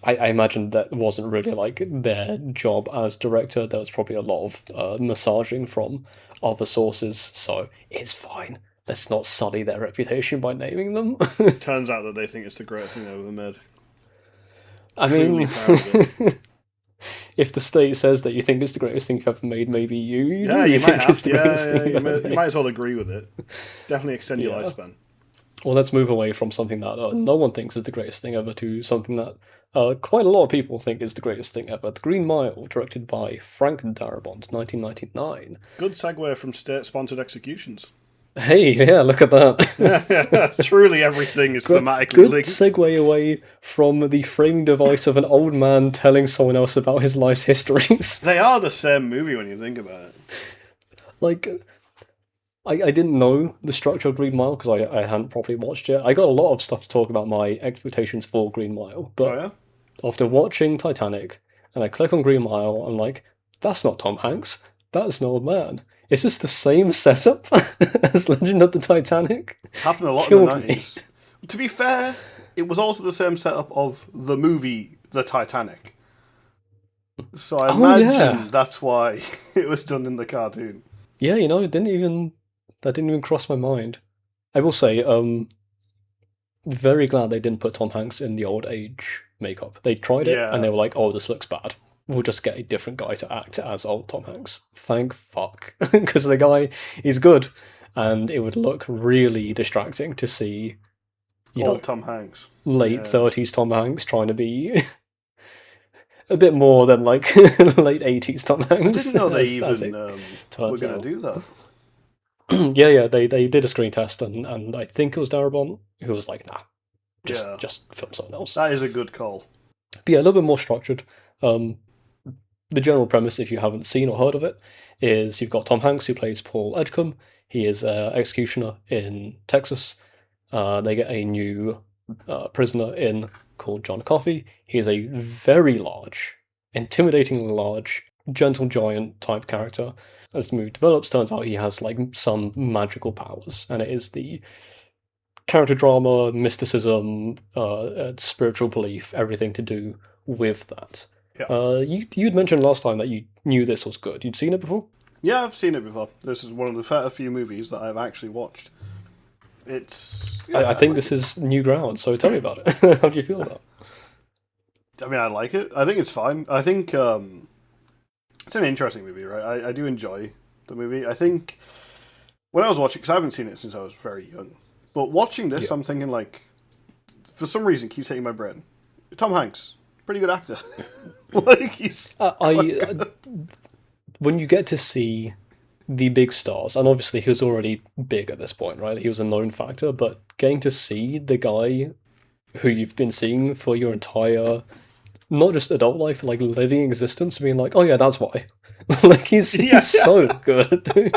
I imagine that wasn't really like their job as director. There was probably a lot of massaging from other sources, so it's fine. Let's not sully their reputation by naming them. Turns out that they think it's the greatest thing they've ever made. I Truly mean, proud of it. if the state says that you think it's the greatest thing you've ever made, maybe you might think have it's to. the greatest thing you've ever You made. might as well agree with it. Definitely extend your Yeah. lifespan. Well, let's move away from something that no one thinks is the greatest thing ever to something that quite a lot of people think is the greatest thing ever. The Green Mile, directed by Frank Darabont, 1999. Good segue from state-sponsored executions. Hey, yeah, look at that. Truly everything is thematically Good linked. segue away from the framing device of an old man telling someone else about his life's histories. They are the same movie when you think about it. Like, I didn't know the structure of Green Mile because I hadn't properly watched it. I got a lot of stuff to talk about my expectations for Green Mile, but Oh, yeah? after watching Titanic, and I click on Green Mile, I'm like, that's not Tom Hanks. That's an old man. Is this the same setup as Legend of the Titanic? Happened a lot Killed in the me. 90s. To be fair, it was also the same setup of the movie The Titanic. So I imagine yeah. that's why it was done in the cartoon. Yeah, that didn't even cross my mind. I will say, very glad they didn't put Tom Hanks in the old age makeup. They tried it, Yeah. and they were like, oh, this looks bad. We'll just get a different guy to act as old Tom Hanks. Thank fuck. Because the guy is good, and it would look really distracting to see, Old Tom Hanks. late Yeah. 30s Tom Hanks trying to be a bit more than, like, late 80s Tom I Hanks. didn't know they as even it were turns going out. to do that. Yeah, they did a screen test, and I think it was Darabont who was like, nah, Yeah. just film something else. That is a good call. But yeah, a little bit more structured. The general premise, if you haven't seen or heard of it, is you've got Tom Hanks who plays Paul Edgecombe. He is an executioner in Texas. They get a new prisoner in called John Coffey. He is a very large, intimidatingly large, gentle giant type character. As the movie develops, turns out he has like some magical powers, and it is the character drama, mysticism, spiritual belief, everything to do with that. Yeah. You'd mentioned last time that you knew this was good. You'd seen it before? Yeah, I've seen it before. This is one of the fair few movies that I've actually watched. It's... I think this is new ground, so tell me about it. How do you feel about it? I mean, I like it. I think it's fine. I think it's an interesting movie, right? I do enjoy the movie. I think when I was watching, because I haven't seen it since I was very young, but watching this, Yeah. I'm thinking like, for some reason, it keeps hitting my brain. Tom Hanks, pretty good actor. Like he's when you get to see the big stars, and obviously he was already big at this point, right? He was a known factor, but getting to see the guy who you've been seeing for your entire, not just adult life, like living existence, being like, oh yeah, that's why. Like he's so good.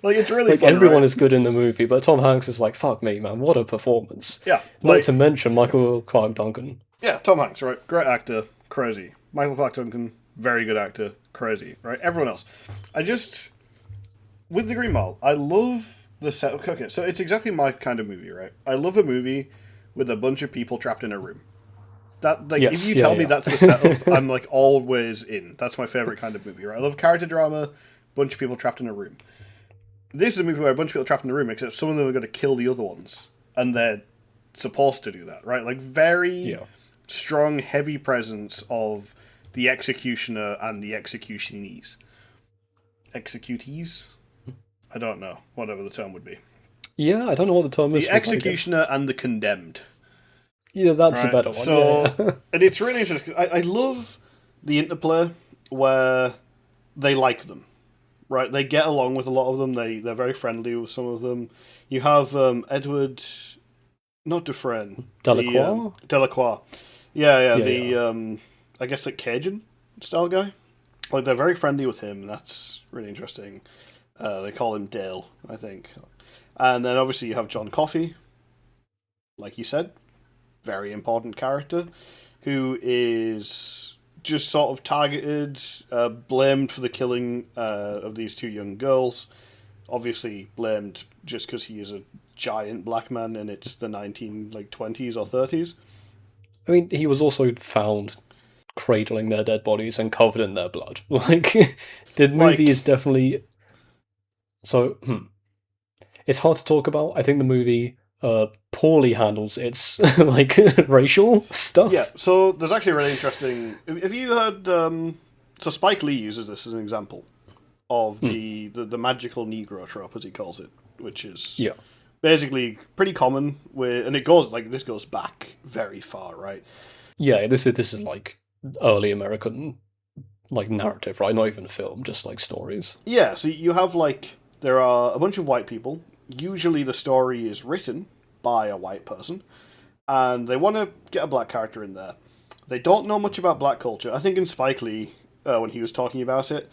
like it's really Like fun, everyone right? is good in the movie, but Tom Hanks is like, fuck me, man, what a performance. Yeah, Not like, to mention Michael Clark Duncan. yeah, Tom Hanks, right? Great actor, crazy. Michael Clark Duncan, very good actor, crazy, right? Everyone else. With The Green Mile, I love the setup. Okay, so it's exactly my kind of movie, right? I love a movie with a bunch of people trapped in a room. That, like, Yes, if you yeah, tell me yeah. that's the setup, I'm like always in. That's my favorite kind of movie, right? I love character drama, bunch of people trapped in a room. This is a movie where a bunch of people are trapped in a room, except some of them are going to kill the other ones, and they're supposed to do that, right? Like very Yeah. strong, heavy presence of the executioner and the executionees. Executees? I don't know. Whatever the term would be. Yeah, I don't know what the term is The for it, but I guess. executioner and the condemned. Yeah, that's a Right. better one. So, Yeah. and it's really interesting. I love the interplay where they like them. Right, they get along with a lot of them. They're very friendly with some of them. You have Edward, not Dufresne, the Delacroix? Delacroix. Yeah, yeah. Yeah, yeah. The I guess the Cajun style guy. Like they're very friendly with him. And that's really interesting. They call him Dale, I think. And then obviously you have John Coffey, like you said, very important character, who is just sort of targeted, blamed for the killing of these two young girls. Obviously blamed just because he is a giant black man and it's the 1920s or 30s. I mean, he was also found cradling their dead bodies and covered in their blood. Like, the movie is Like, definitely so. It's hard to talk about. I think the movie poorly handles its like racial yeah. stuff. So there's actually a really interesting. Have you heard? So Spike Lee uses this as an example of Hmm. the magical Negro trope, as he calls it, which is Yeah, basically pretty common. With and it goes like this goes back very far, right? yeah. This is like early American like narrative, right? Not even film, just like stories. Yeah. So you have like there are a bunch of white people. Usually the story is written by a white person, and they want to get a black character in there. They don't know much about black culture. I think in Spike Lee, when he was talking about it,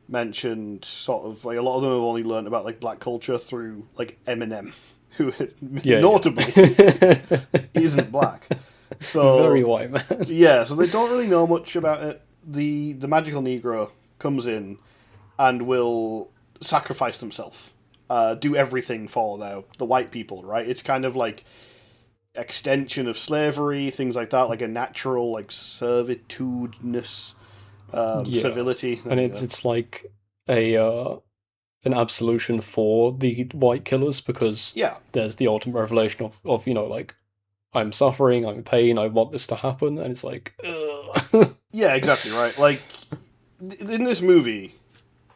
mentioned sort of like a lot of them have only learned about like black culture through like Eminem, who Yeah, notably yeah. isn't black. Very So white man. yeah, so they don't really know much about it. The magical Negro comes in and will sacrifice themselves, do everything for the white people. Right? It's kind of like extension of slavery, things like that, like a natural like servitudeness, Yeah, civility. There and we it's go. it's like a an absolution for the white killers because Yeah, there's the ultimate revelation of like I'm suffering, I'm in pain, I want this to happen, and it's like, ugh. yeah, exactly right. Like in this movie,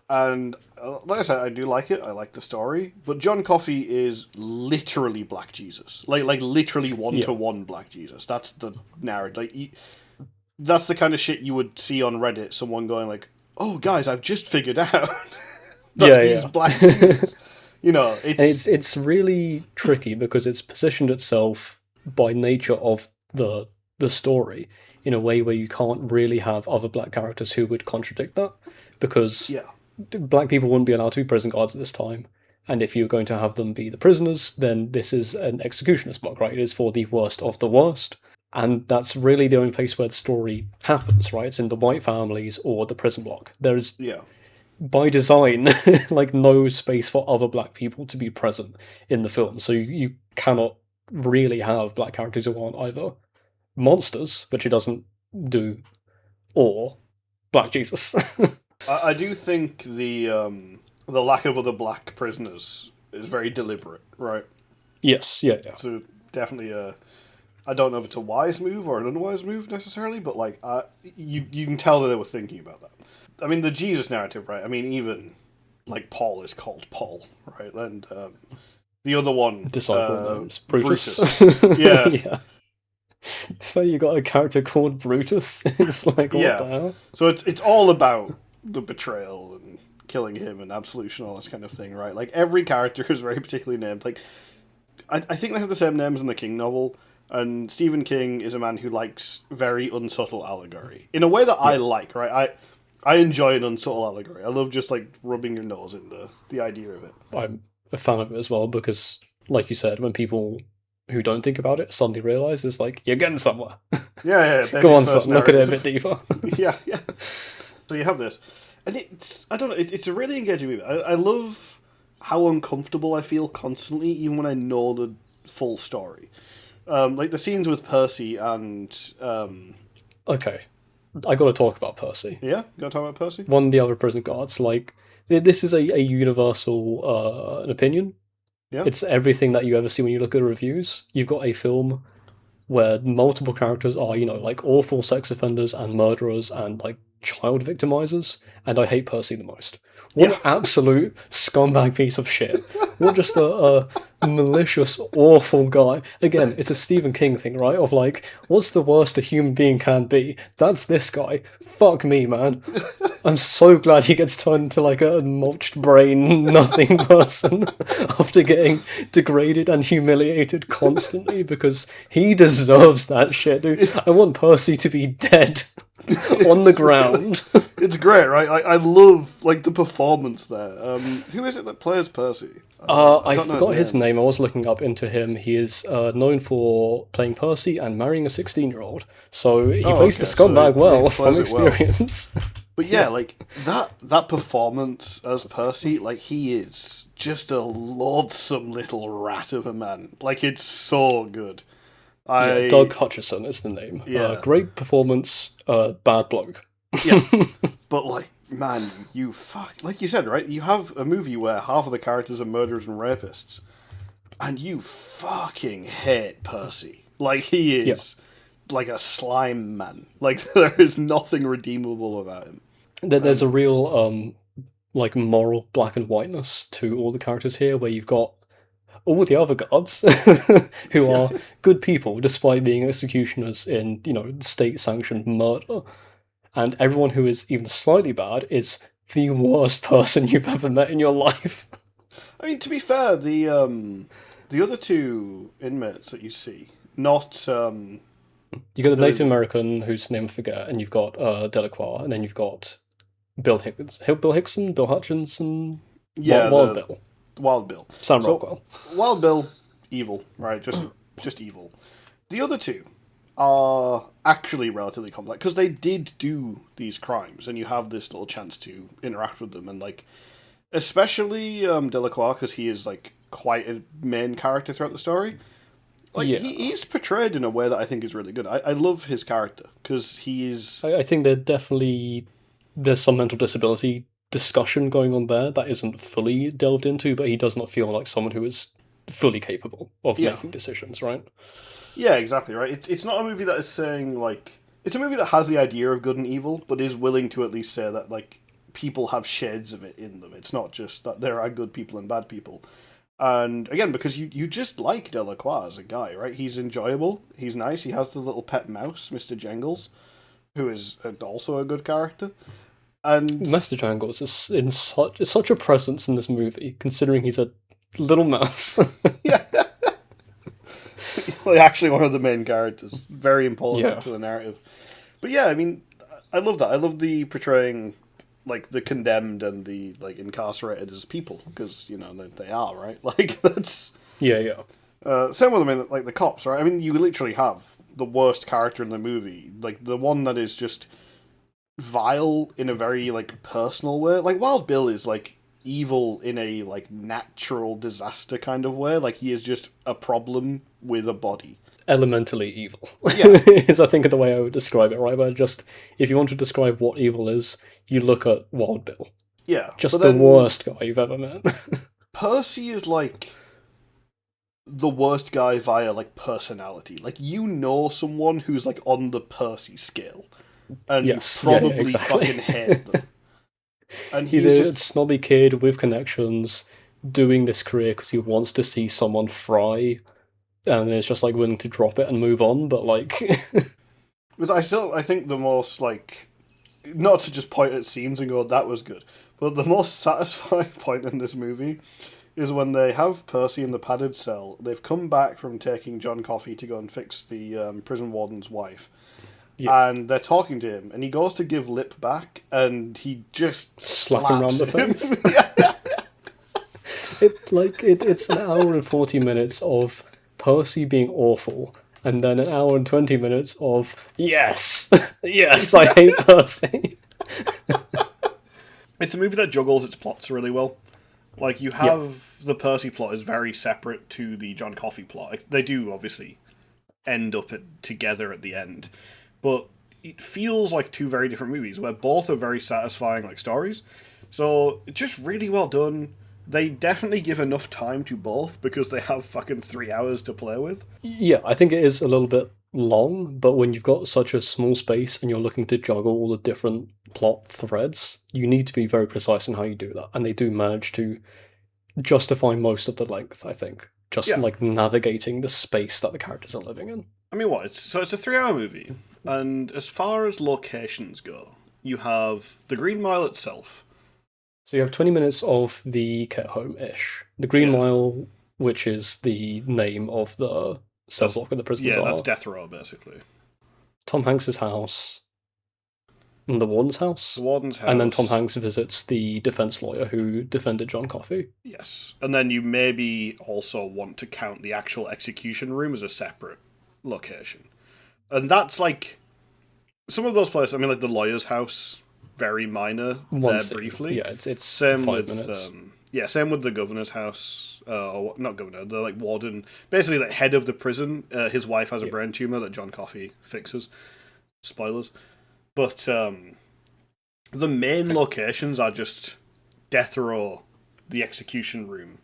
and like I said, I do like it. I like the story, but John Coffey is literally Black Jesus, like literally one to Yeah, one Black Jesus. That's the narrative. Like that's the kind of shit you would see on Reddit. Someone going like, "Oh, guys, I've just figured out that yeah, he's yeah. Black Jesus." You know, And it's it's really tricky because it's positioned itself by nature of the story in a way where you can't really have other black characters who would contradict that because yeah, black people wouldn't be allowed to be prison guards at this time. And if you're going to have them be the prisoners, then this is an executioner's book, right? It is for the worst of the worst. And that's really the only place where the story happens, right? It's in the white families or the prison block. There's, yeah. by design, like no space for other black people to be present in the film. So you cannot really have black characters who aren't either monsters, which he doesn't do, or Black Jesus. I do think the lack of other black prisoners is very deliberate, right? Yes, yeah, yeah. So definitely I don't know if it's a wise move or an unwise move necessarily, but like you can tell that they were thinking about that. I mean, the Jesus narrative, right? I mean, even like Paul is called Paul, right? And the other one, Disciple names Brutus. Brutus. Yeah, Yeah. So you got a character called Brutus. It's like what yeah. the hell? So it's all about the betrayal and killing him and absolution, all this kind of thing, right? Like every character is very particularly named. Like I think they have the same names in the King novel. And Stephen King is a man who likes very unsubtle allegory in a way that I Yeah, like. Right, I enjoy an unsubtle allegory. I love just like rubbing your nose in the idea of it. I'm a fan of it as well because, like you said, when people who don't think about it suddenly realize it's like you're getting somewhere. Yeah, yeah. Go Baby's on, first son, look at it a bit narrative. deeper. Yeah, yeah. So you have this, and it's I don't know. It's a really engaging movie. I love how uncomfortable I feel constantly, even when I know the full story. Like the scenes with Percy and Okay, I got to talk about Percy. yeah, you gonna talk about Percy? One of the other prison guards, like this is a universal an opinion. Yeah, It's everything that you ever see when you look at the reviews. You've got a film where multiple characters are, like awful sex offenders and murderers and like child victimizers, and I hate Percy the most. What Yeah. an absolute scumbag piece of shit. What just a malicious, awful guy. Again, it's a Stephen King thing, right? Of like, what's the worst a human being can be? That's this guy. Fuck me, man. I'm so glad he gets turned into like a mulched brain, nothing person after getting degraded and humiliated constantly because he deserves that shit, dude. I want Percy to be dead on the ground. It's great, right? I love like the performance there. Who is it that plays Percy? I don't know forgot his name. I was looking up into him. He is known for playing Percy and marrying a 16-year-old. So he plays the so scumbag he well plays from it well. experience. But yeah, like that performance as Percy, like he is just a loathsome little rat of a man. Like it's so good. Yeah, Doug Hutchison is the name. Yeah. Great performance, bad bloke. Yeah, but like, man, you fuck. Like you said, right? You have a movie where half of the characters are murderers and rapists, and you fucking hate Percy. Like he is like a slime man. Like there is nothing redeemable about him. There's a real like moral black and whiteness to all the characters here, where you've got all the other guards who are good people despite being executioners in, state-sanctioned murder. And everyone who is even slightly bad is the worst person you've ever met in your life. I mean, to be fair, the other two inmates that you see, not You got the Native American whose name I forget, and you've got Delacroix, and then you've got Bill Hickson, Bill Hutchinson, Wild Bill. Wild Bill. Sam Rockwell. Wild Bill, evil, right? Just evil. The other two are actually relatively complex because they did do these crimes, and you have this little chance to interact with them, and like, especially Delacroix, because he is like quite a main character throughout the story. Like he's portrayed in a way that I think is really good. I love his character because he is. I think there's some mental disability discussion going on there that isn't fully delved into, but he does not feel like someone who is fully capable of making decisions, right? Yeah, exactly, right. It's not a movie that is saying, like... It's a movie that has the idea of good and evil, but is willing to at least say that, like, people have shades of it in them. It's not just that there are good people and bad people. And, again, because you just like Delacroix as a guy, right? He's enjoyable, he's nice, he has the little pet mouse, Mr. Jangles, who is also a good character. And Mr. Jangles is such a presence in this movie, considering he's a little mouse. Yeah. Like, actually one of the main characters. Very important to the narrative. But yeah, I mean, I love that. I love the portraying, like, the condemned and the, like, incarcerated as people. Because, they are, right? Like, that's... Yeah. Same with them in, like, the cops, right? I mean, you literally have the worst character in the movie. Like, the one that is just vile in a very, like, personal way. Like, Wild Bill is, like, evil in a, like, natural disaster kind of way. Like, he is just a problem with a body. Elementally evil. Yeah. Is, I think, the way I would describe it, right? But just, if you want to describe what evil is, you look at Wild Bill. Yeah. Just the worst guy you've ever met. Percy is, like, the worst guy via, like, personality. Like, someone who's, like, on the Percy scale. And you probably fucking hate them. And he's a snobby kid with connections, doing this career because he wants to see someone fry, and it's just like willing to drop it and move on. But like, because I think the most, like, not to just point at scenes and go that was good, but the most satisfying point in this movie is when they have Percy in the padded cell. They've come back from taking John Coffey to go and fix the prison warden's wife. Yeah. And they're talking to him, and he goes to give lip back, and he just slap him around the face. It's an hour and 40 minutes of Percy being awful, and then an hour and 20 minutes of yes, I hate Percy. It's a movie that juggles its plots really well. Like, you have the Percy plot is very separate to the John Coffey plot. They do obviously end up together at the end. But it feels like two very different movies, where both are very satisfying, like, stories. So, it's just really well done. They definitely give enough time to both, because they have fucking 3 hours to play with. Yeah, I think it is a little bit long, but when you've got such a small space and you're looking to juggle all the different plot threads, you need to be very precise in how you do that, and they do manage to justify most of the length, I think. Just Yeah. like navigating the space that the characters are living in. I mean, what? It's a 3 hour movie, and as far as locations go, you have the Green Mile itself. So you have 20 minutes of the care home ish. The Green Yeah. Mile, which is the name of the cell That's, block where the prisoners yeah, that's are. death row, basically. Tom Hanks's house, and the warden's The house. warden's And then Tom house. Hanks visits the defense lawyer who defended John Coffey. Yes. And then you maybe also want to count the actual execution room as a separate location. And that's like some of those places, I mean, like the lawyer's house, very minor One there scene. briefly. Yeah, it's Same 5 minutes. with yeah, same with the governor's house, or not governor, the like warden, basically the head of the prison. His wife has a brain tumor that John Coffey fixes. Spoilers, but the main locations are just death row, the execution room,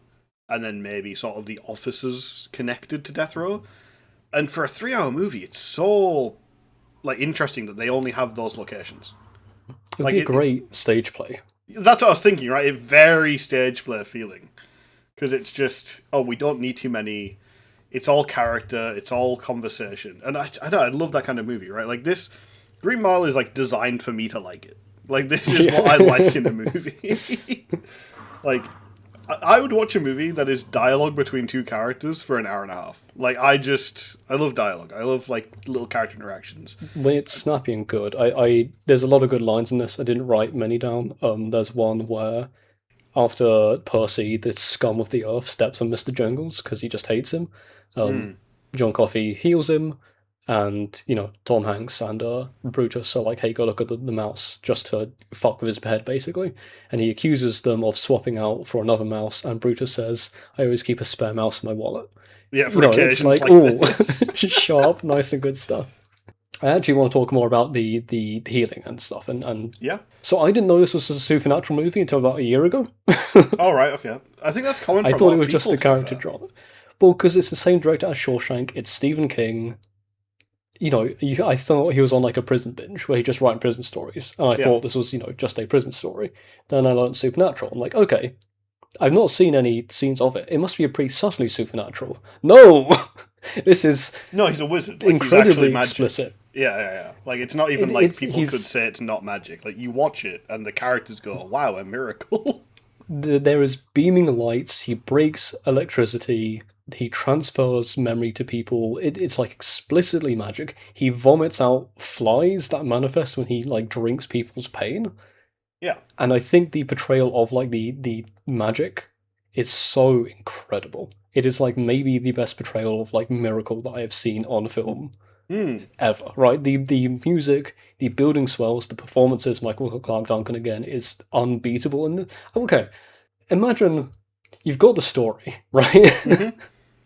and then maybe sort of the offices connected to death row. And for a 3 hour movie, it's so like interesting that they only have those locations. It would Like be a great stage play. That's what I was thinking, right? A very stage play feeling. Because it's just, oh, we don't need too many. It's all character, it's all conversation. And I don't know, I love that kind of movie, right? Like this, Green Mile is like designed for me to like it. Like this is what I like in a movie. Like, I would watch a movie that is dialogue between two characters for an hour and a half. Like, I love dialogue. I love, like, little character interactions. When it's snappy and good, I there's a lot of good lines in this. I didn't write many down. There's one where after Percy, the scum of the earth, steps on Mr. Jungles because he just hates him. John Coffey heals him, and Tom Hanks and Brutus are like, "Hey, go look at the mouse," just to fuck with his head, basically. And he accuses them of swapping out for another mouse, and Brutus says, "I always keep a spare mouse in my wallet." Yeah, for occasions It's like, like this. sharp, nice and good stuff. I actually want to talk more about the healing and stuff, and Yeah. so I didn't know this was a supernatural movie until about a year ago. All right. Okay. I think that's common. I For a thought lot it of was just people, a to be character fair. drama. Well, because it's the same director as Shawshank, it's Stephen King. I thought he was on like a prison binge where he just writing prison stories, and I Yeah. thought this was just a prison story. Then I learned supernatural. I'm like, okay, I've not seen any scenes of it. It must be a pretty subtly supernatural. No, this is No, he's a wizard. Like, he's incredibly actually magic. explicit. Yeah. Like, it's not even like people he's could say it's not magic. Like, you watch it and the characters go, "Wow, a miracle." There is beaming lights. He breaks electricity. He transfers memory to people. It's like explicitly magic. He vomits out flies that manifest when he like drinks people's pain. Yeah. And I think the portrayal of like the magic is so incredible. It is like maybe the best portrayal of like miracle that I have seen on film ever. Right? The music, the building swells, the performances. Michael Clark Duncan again is unbeatable. And okay, imagine you've got the story, right?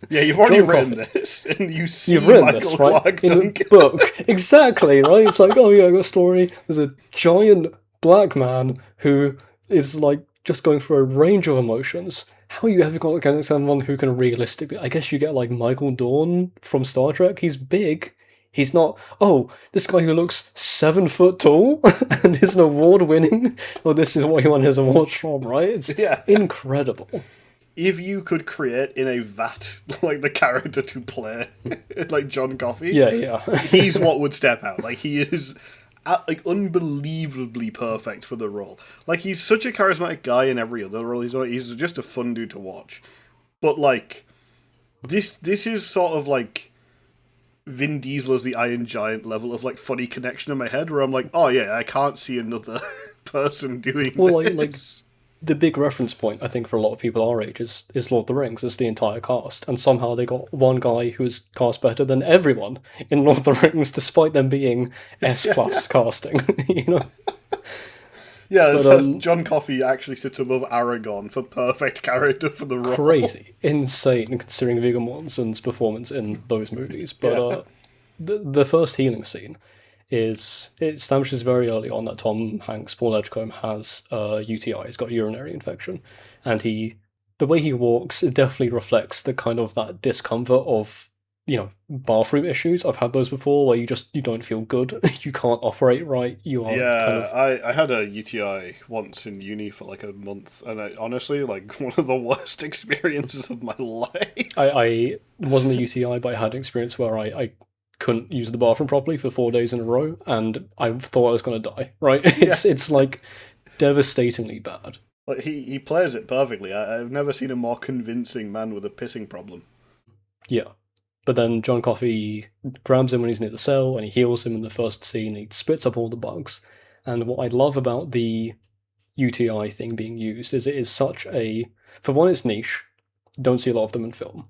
Yeah, you've already John written Coffey. this, and you see You've written Michael this, right? Clark In Duncan. a book. Exactly, right? It's like, oh yeah, I got a story. There's a giant black man who is like just going through a range of emotions. How are you ever going to get someone who can realistically? I guess you get like Michael Dorn from Star Trek. He's big. He's not. Oh, this guy who looks 7 foot tall and is an award winning. Well, this is what he won his awards from, right? It's Yeah. incredible. If you could create in a vat like the character to play, like John Coffey, Yeah. he's what would step out. Like he is, like unbelievably perfect for the role. Like he's such a charismatic guy in every other role he's on. He's just a fun dude to watch. But like this is sort of like Vin Diesel as the Iron Giant level of like funny connection in my head, where I'm like, oh yeah, I can't see another person doing Well, this. like the big reference point, I think, for a lot of people our age is Lord of the Rings, is the entire cast. And somehow they got one guy who's cast better than everyone in Lord of the Rings, despite them being S plus casting, Yeah, But, John Coffey actually sits above Aragorn for perfect character for the role. Crazy. Insane, considering Viggo Mortensen's performance in those movies. But Yeah. the first healing scene it establishes very early on that Tom Hanks, Paul Edgecombe, has UTI. He's got a urinary infection, and the way he walks, it definitely reflects the kind of that discomfort of bathroom issues. I've had those before where you don't feel good, you can't operate right, you are kind Yeah, of. I had a UTI once in uni for like a month, and I honestly like one of the worst experiences of my life. I wasn't a UTI, but I had an experience where I couldn't use the bathroom properly for 4 days in a row, and I thought I was gonna die. Right? Yeah, It's like devastatingly bad. like he plays it perfectly. I've never seen a more convincing man with a pissing problem. Yeah. But then John Coffey grabs him when he's near the cell, and he heals him in the first scene. He spits up all the bugs. And what I love about the UTI thing being used is it is such a. For one, it's niche. Don't see a lot of them in film.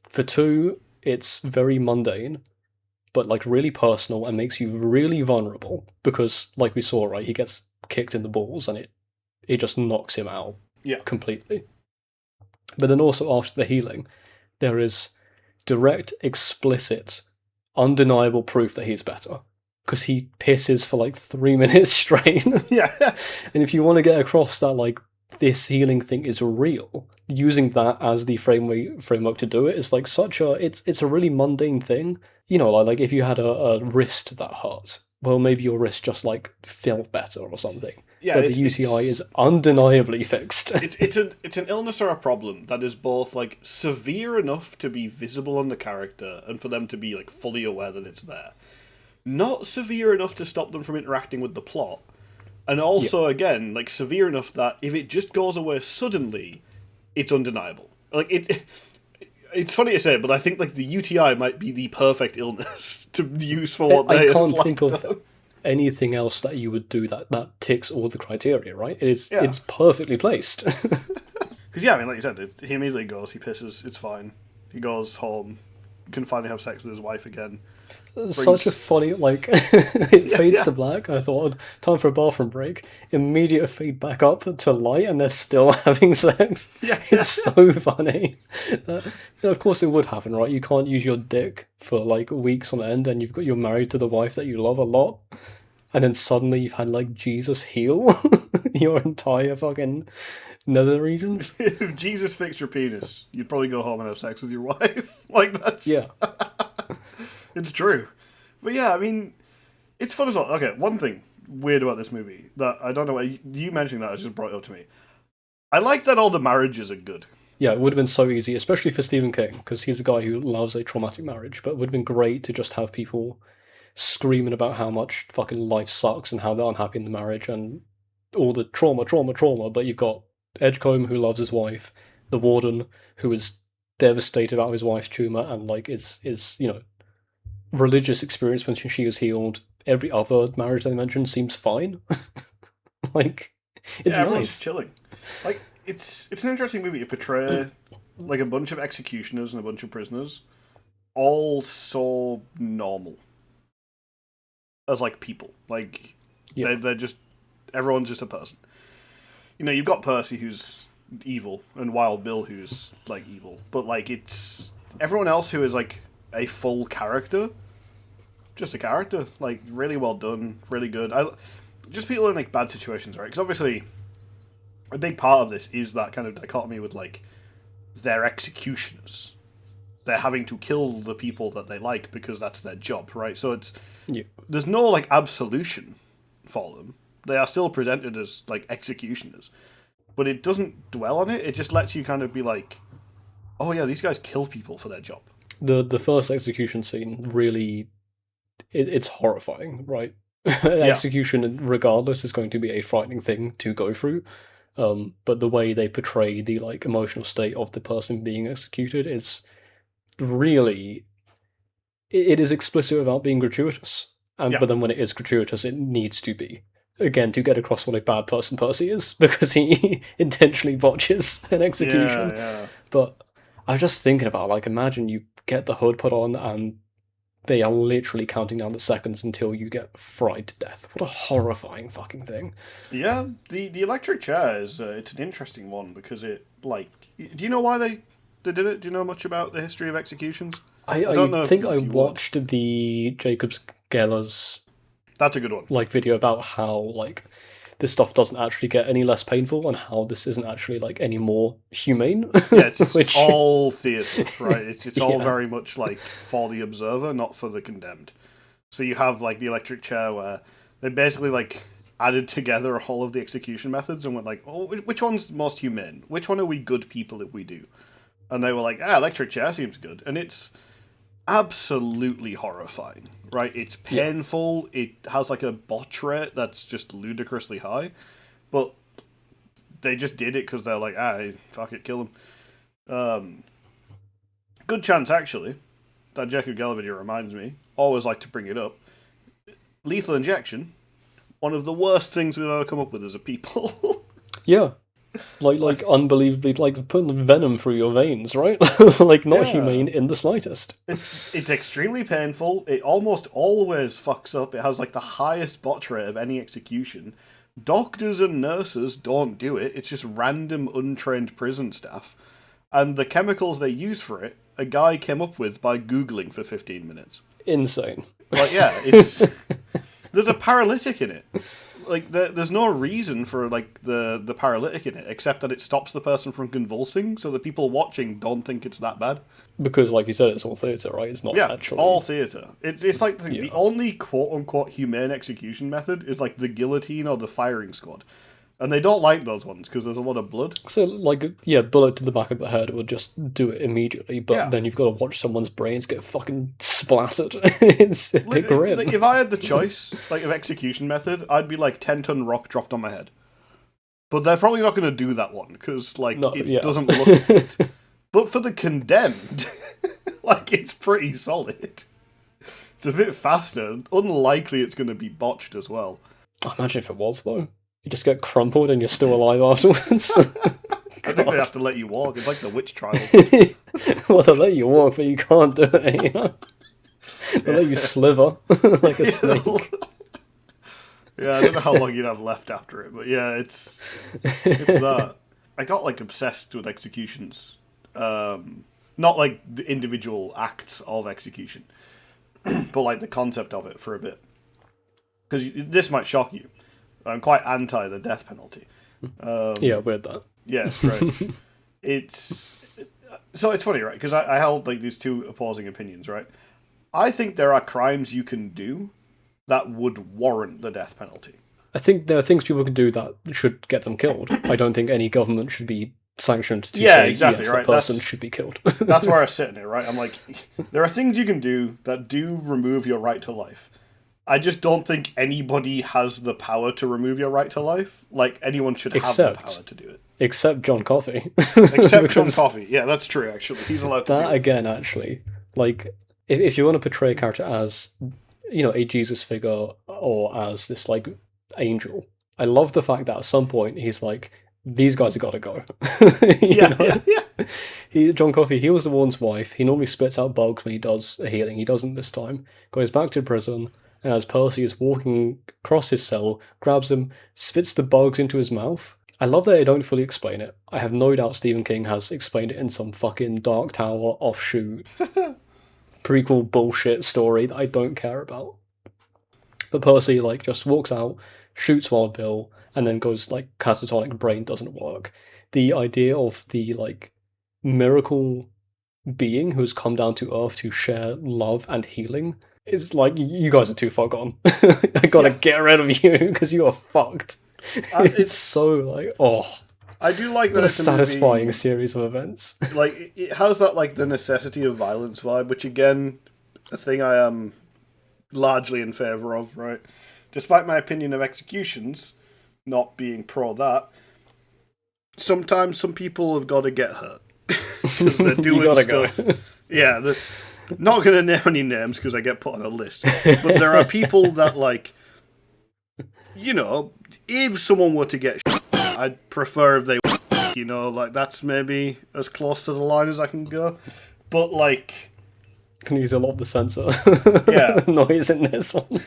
For two, it's very mundane, but like really personal and makes you really vulnerable because, like we saw, right, he gets kicked in the balls and it just knocks him out Yeah, completely. But then also after the healing, there is direct, explicit, undeniable proof that he's better because he pisses for like 3 minutes straight. And yeah, if you want to get across that like this healing thing is real, using that as the framework to do it is like such a it's a really mundane thing. Like if you had a wrist that hurt, well maybe your wrist just like felt better or something. yeah. But the UTI is undeniably fixed. It's an illness or a problem that is both like severe enough to be visible on the character and for them to be like fully aware that it's there, not severe enough to stop them from interacting with the plot, and Yeah. also again like severe enough that if it just goes away suddenly, it's undeniable. Like it. It's funny to say, but I think like the UTI might be the perfect illness to use for what I they have can't like think of done. anything else that you would do that ticks all the criteria, right? Yeah, It's perfectly placed. because yeah, I mean, like you said, he immediately goes, he pisses, it's fine. He goes home, can finally have sex with his wife again. Such a Brings funny it yeah, fades yeah, to black. I thought time for a bathroom break. Immediate fade back up to light, and they're still having sex. yeah, It's yeah, so funny. Of course, it would happen, right? You can't use your dick for like weeks on end, and you're married to the wife that you love a lot, and then suddenly you've had like Jesus heal your entire fucking nether regions. If Jesus fixed your penis, you'd probably go home and have sex with your wife. Like that's Yeah, it's true. But yeah, I mean, it's fun as well. Okay, one thing weird about this movie that I don't know. You mentioning that has just brought it up to me. I like that all the marriages are good. yeah, it would have been so easy, especially for Stephen King, because he's a guy who loves a traumatic marriage. But it would have been great to just have people screaming about how much fucking life sucks and how they're unhappy in the marriage and all the trauma, trauma, trauma. But you've got Edgecombe who loves his wife, the warden who is devastated about his wife's tumor and like is religious experience when she was healed. Every other marriage they mentioned seems fine. Like it's Yeah, everyone's nice. chilling. Like it's an interesting movie to portray like a bunch of executioners and a bunch of prisoners, all so normal as like people. Like Yeah, they're just everyone's just a person. You know, you've got Percy who's evil and Wild Bill who's like evil, but like it's everyone else who is like a full character, just a character. Like really well done, really good. I just people in like bad situations, right? Because obviously a big part of this is that kind of dichotomy with like they're executioners. They're having to kill the people that they like because that's their job, right? So it's yeah. there's no like absolution for them. They are still presented as like executioners, but it doesn't dwell on it. It just lets you kind of be like, oh yeah, these guys kill people for their job. The first execution scene really it's horrifying, right? Yeah, Execution, regardless, is going to be a frightening thing to go through. But the way they portray the like emotional state of the person being executed is really it is explicit without being gratuitous. And yeah, but then when it is gratuitous, it needs to be again to get across what a bad person Percy is because he intentionally botches an yeah, execution. yeah. But I was just thinking about like imagine you get the hood put on and they are literally counting down the seconds until you get fried to death. What a horrifying fucking thing. Yeah, the electric chair is it's an interesting one because it like do you know why they did it? Do you know much about the history of executions? I, I don't I know think I if you would. watched the Jacobs Geller's That's a good one. like video about how like this stuff doesn't actually get any less painful, and how this isn't actually like any more humane. Yeah, it's Which, all theatre, right? It's all yeah, very much like for the observer, not for the condemned. So you have like the electric chair where they basically like added together all of the execution methods and went like, oh, which one's most humane? Which one are we good people if we do? And they were like, electric chair seems good, and it's absolutely horrifying, right? It's yeah, painful. It has like a botch rate that's just ludicrously high, but they just did it because they're like, fuck it, kill them. Good chance actually that Jacob Gallagher reminds me. Always like to bring it up. Lethal injection. One of the worst things we've ever come up with as a people. yeah. Like unbelievably, like putting venom through your veins, right? Like not Yeah. humane in the slightest. It's extremely painful. It almost always fucks up. It has like the highest botch rate of any execution. Doctors and nurses don't do it. It's just random untrained prison staff. And the chemicals they use for it, a guy came up with by Googling for 15 minutes. Insane. Like, yeah, it's... There's a paralytic in it. Like, there's no reason for, like, the paralytic in it, except that it stops the person from convulsing, so the people watching don't think it's that bad. Because, like you said, it's all theatre, right? It's not Yeah, actually. all theatre. It's like the Yeah. only quote-unquote humane execution method is, like, the guillotine or the firing squad. And they don't like those ones, because there's a lot of blood. So, like, yeah, bullet to the back of the head would just do it immediately, but Yeah. then you've got to watch someone's brains get fucking splattered. It's a bit grim. Like, if I had the choice, like, of execution method, I'd be like 10-ton rock dropped on my head. But they're probably not going to do that one, because, like, No, it yeah. doesn't look good. But for the condemned, like, it's pretty solid. It's a bit faster. Unlikely it's going to be botched as well. Imagine if it was, though. You just get crumpled and you're still alive afterwards. I think they have to let you walk. It's like the witch trials. Well, they let you walk, but you can't do it, you know? They let you sliver like a snake. Yeah, I don't know how long you'd have left after it, but yeah, it's that. I got like obsessed with executions, not like the individual acts of execution, but like the concept of it for a bit. Because this might shock you. I'm quite anti the death penalty. Yeah, weird that. Yes, right. It's funny, right? Because I held like these two opposing opinions, right? I think there are crimes you can do that would warrant the death penalty. I think there are things people can do that should get them killed. I don't think any government should be sanctioned to say, exactly, yes, right. that person should be killed. That's where I sit in it, right? I'm like, there are things you can do that do remove your right to life. I just don't think anybody has the power to remove your right to life. Like, anyone should have the power to do it. Except John Coffey. Except John Coffey. Yeah, that's true, actually. He's allowed to do that it. again, actually. Like, if you want to portray a character as, you know, a Jesus figure or as this, like, angel, I love the fact that at some point he's like, these guys have got to go. John Coffey heals the woman's wife. He normally spits out bugs when he does a healing. He doesn't this time. Goes back to prison, and as Percy is walking across his cell, grabs him, spits the bugs into his mouth. I love that they don't fully explain it. I have no doubt Stephen King has explained it in some fucking Dark Tower offshoot prequel bullshit story that I don't care about. But Percy, like, just walks out, shoots Wild Bill, and then goes, like, catatonic brain doesn't work. The idea of the, like, miracle being who's come down to Earth to share love and healing is like, you guys are too far gone. I gotta get rid of you because you are fucked. It's so like, I do like that. What a it's satisfying movie, series of events. like, it has that like the necessity of violence vibe, which again, a thing I am largely in favour of. Right, despite my opinion of executions not being pro that, sometimes some people have got to get hurt because they're doing stuff. Go. Yeah, they're not going to name any names because I get put on a list, but there are people that like. You know, if someone were to get I'd prefer if they you know, like, that's maybe as close to the line as I can go. But, like... Can use a lot of the censor noise in this one.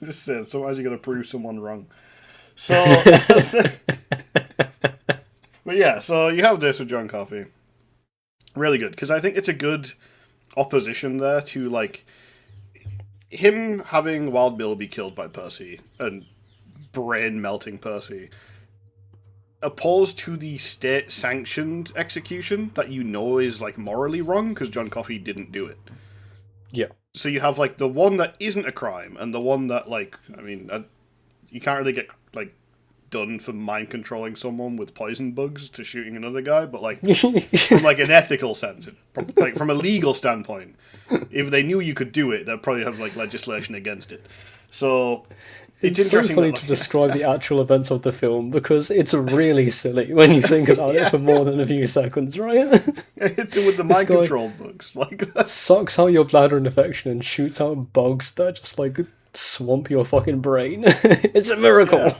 Just saying, sometimes you got to prove someone wrong. So... But yeah, so you have this with John Coffey. Really good, because I think it's a good opposition there to, like... him having Wild Bill be killed by Percy and brain melting Percy, opposed to the state sanctioned execution that you know is like morally wrong because John Coffey didn't do it. Yeah. So you have like the one that isn't a crime and the one that you can't really get like done for mind controlling someone with poison bugs to shooting another guy, but like from like an ethical sense, like from a legal standpoint, if they knew you could do it, they'd probably have like legislation against it. So It's so interesting funny that, to describe the actual events of the film because it's really silly when you think about it for more than a few seconds, right? it's with the mind control bugs. Like that's... sucks out your bladder infection and shoots out bugs that just like swamp your fucking brain. It's a miracle. Yeah.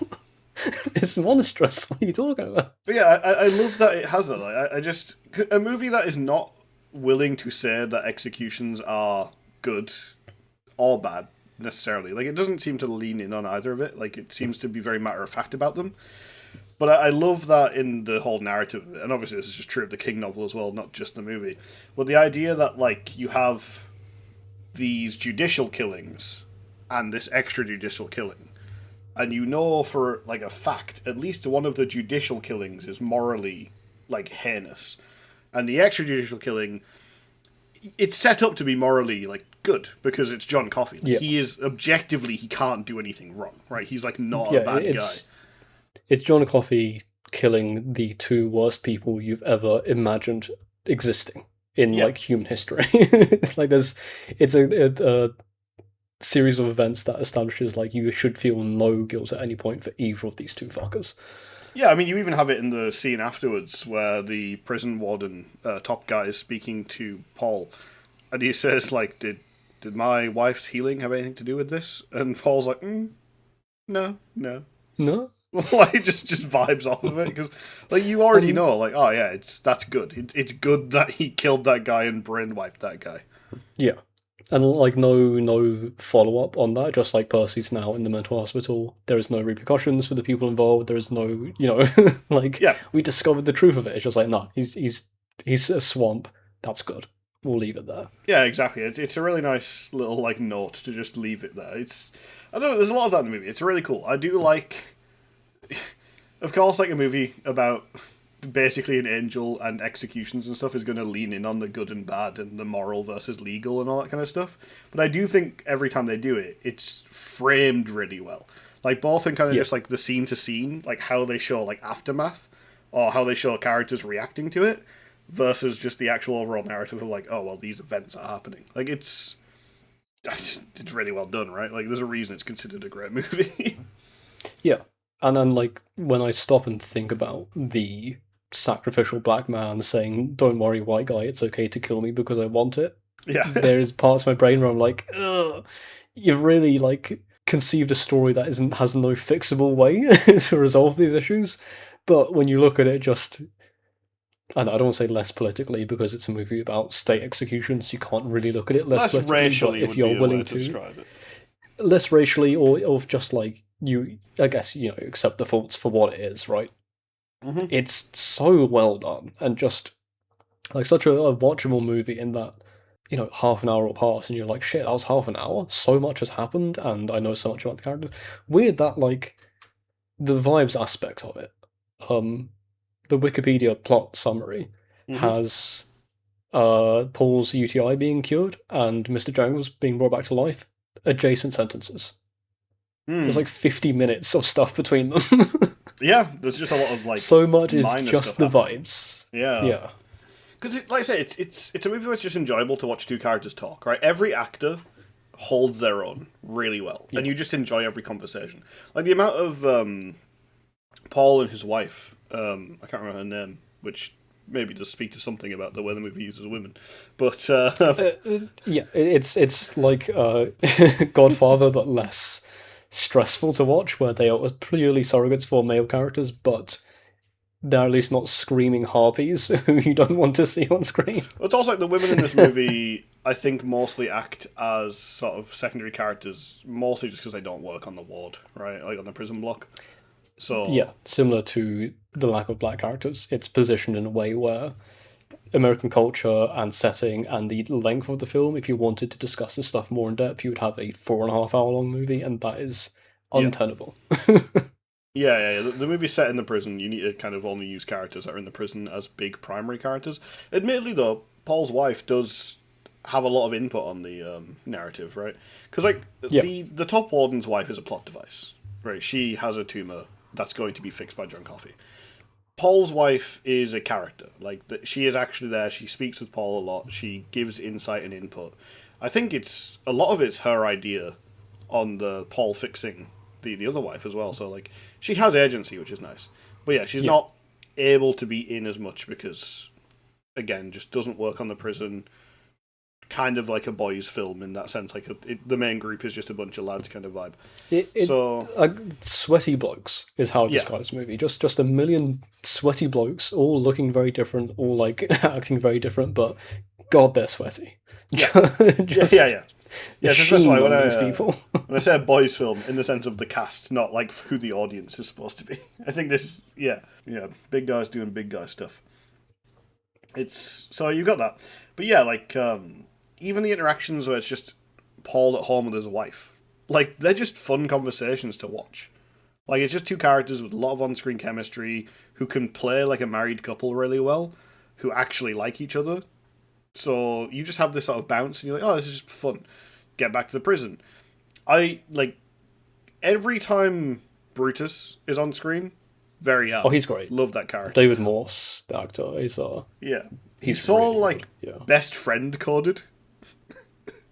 It's monstrous. What are you talking about? But yeah, I love that it has that. Like, I just a movie that is not willing to say that executions are good or bad necessarily. Like it doesn't seem to lean in on either of it. Like it seems to be very matter of fact about them. But I love that in the whole narrative of it. And obviously this is just true of the King novel as well, not just the movie. But the idea that like you have these judicial killings and this extrajudicial killing, and you know for like a fact at least one of the judicial killings is morally like heinous, and the extrajudicial killing, it's set up to be morally like good because it's John Coffey. Like, Yeah. he is objectively, he can't do anything wrong, right? He's like not a bad guy. It's John Coffey killing the two worst people you've ever imagined existing in like human history. Like it's a series of events that establishes like you should feel no guilt at any point for either of these two fuckers. Yeah, I mean, you even have it in the scene afterwards where the prison warden, top guy, is speaking to Paul, and he says, like, did my wife's healing have anything to do with this? And Paul's like, no. No? Like, just vibes off of it, because, like, you already know, like, oh yeah, that's good. It's good that he killed that guy and brain wiped that guy. Yeah. And like no follow up on that, just like Percy's now in the mental hospital. There is no repercussions for the people involved. There is no, like we discovered the truth of it. It's just like no, he's a swamp. That's good. We'll leave it there. Yeah, exactly. It's a really nice little like note to just leave it there. I don't know. There's a lot of that in the movie. It's really cool. I do like, of course, like a movie about basically an angel and executions and stuff is going to lean in on the good and bad and the moral versus legal and all that kind of stuff. But I do think every time they do it, it's framed really well. Like both in kind of just like the scene to scene, like how they show like aftermath or how they show characters reacting to it versus just the actual overall narrative of like, oh, well, these events are happening. Like it's really well done, right? Like there's a reason it's considered a great movie. Yeah. And then like when I stop and think about the sacrificial black man saying, "Don't worry, white guy, it's okay to kill me because I want it." Yeah. There's parts of my brain where I'm like, ugh, you've really like conceived a story that has no fixable way to resolve these issues. But when you look at it just, I don't want to say less politically because it's a movie about state executions, you can't really look at it less politically, racially if you're willing to describe it. Less racially or just like I guess, accept the faults for what it is, right? Mm-hmm. It's so well done and just like such a watchable movie in that, half an hour will pass and you're like, shit, that was half an hour. So much has happened and I know so much about the characters. Weird that like the vibes aspect of it. The Wikipedia plot summary has Paul's UTI being cured and Mr. Jangles being brought back to life adjacent sentences. There's like 50 minutes of stuff between them. Yeah, there's just a lot of like so much is just the vibes. Yeah. Because, like I say, it's a movie where it's just enjoyable to watch two characters talk, right? Every actor holds their own really well, and you just enjoy every conversation. Like the amount of Paul and his wife, I can't remember her name, which maybe does speak to something about the way the movie uses women, but yeah, it's like Godfather, but less stressful to watch, where they are purely surrogates for male characters, but they're at least not screaming harpies who you don't want to see on screen. It's also like the women in this movie, I think, mostly act as sort of secondary characters, mostly just because they don't work on the ward, right? Like on the prison block. So yeah, similar to the lack of black characters, it's positioned in a way where American culture and setting and the length of the film, if you wanted to discuss this stuff more in depth, you would have a 4.5 hour long movie, and that is Yeah. untenable. Yeah. The movie's set in the prison. You need to kind of only use characters that are in the prison as big primary characters. Admittedly, though, Paul's wife does have a lot of input on the narrative, right? Because like Yeah, the top warden's wife is a plot device, right? She has a tumor that's going to be fixed by John Coffey. Paul's wife is a character. Like she is actually there. She speaks with Paul a lot. She gives insight and input. I think it's a lot of it's her idea on the Paul fixing the other wife as well. So like she has agency, which is nice. But yeah, she's yeah. not able to be in as much because again, just doesn't work on the prison. Kind of like a boys' film in that sense. Like the main group is just a bunch of lads kind of vibe. It So sweaty blokes is how I yeah, describe this movie. Just a million sweaty blokes, all looking very different, all like acting very different, but God, they're sweaty. yeah, Just yeah. Yeah, just that's sheen why on these people. when I say a boys' film, in the sense of the cast, not like who the audience is supposed to be. I think this, yeah, big guys doing big guy stuff. It's so you got that, but yeah, like even the interactions where it's just Paul at home with his wife, like they're just fun conversations to watch. Like it's just two characters with a lot of on-screen chemistry who can play like a married couple really well, who actually like each other. So you just have this sort of bounce, and you're like, oh, this is just fun. Get back to the prison. I like every time Brutus is on screen. Very Oh, happy. he's great. Love that character. David Morse, the actor, is Yeah, he's he's so really like good. Yeah. best friend coded.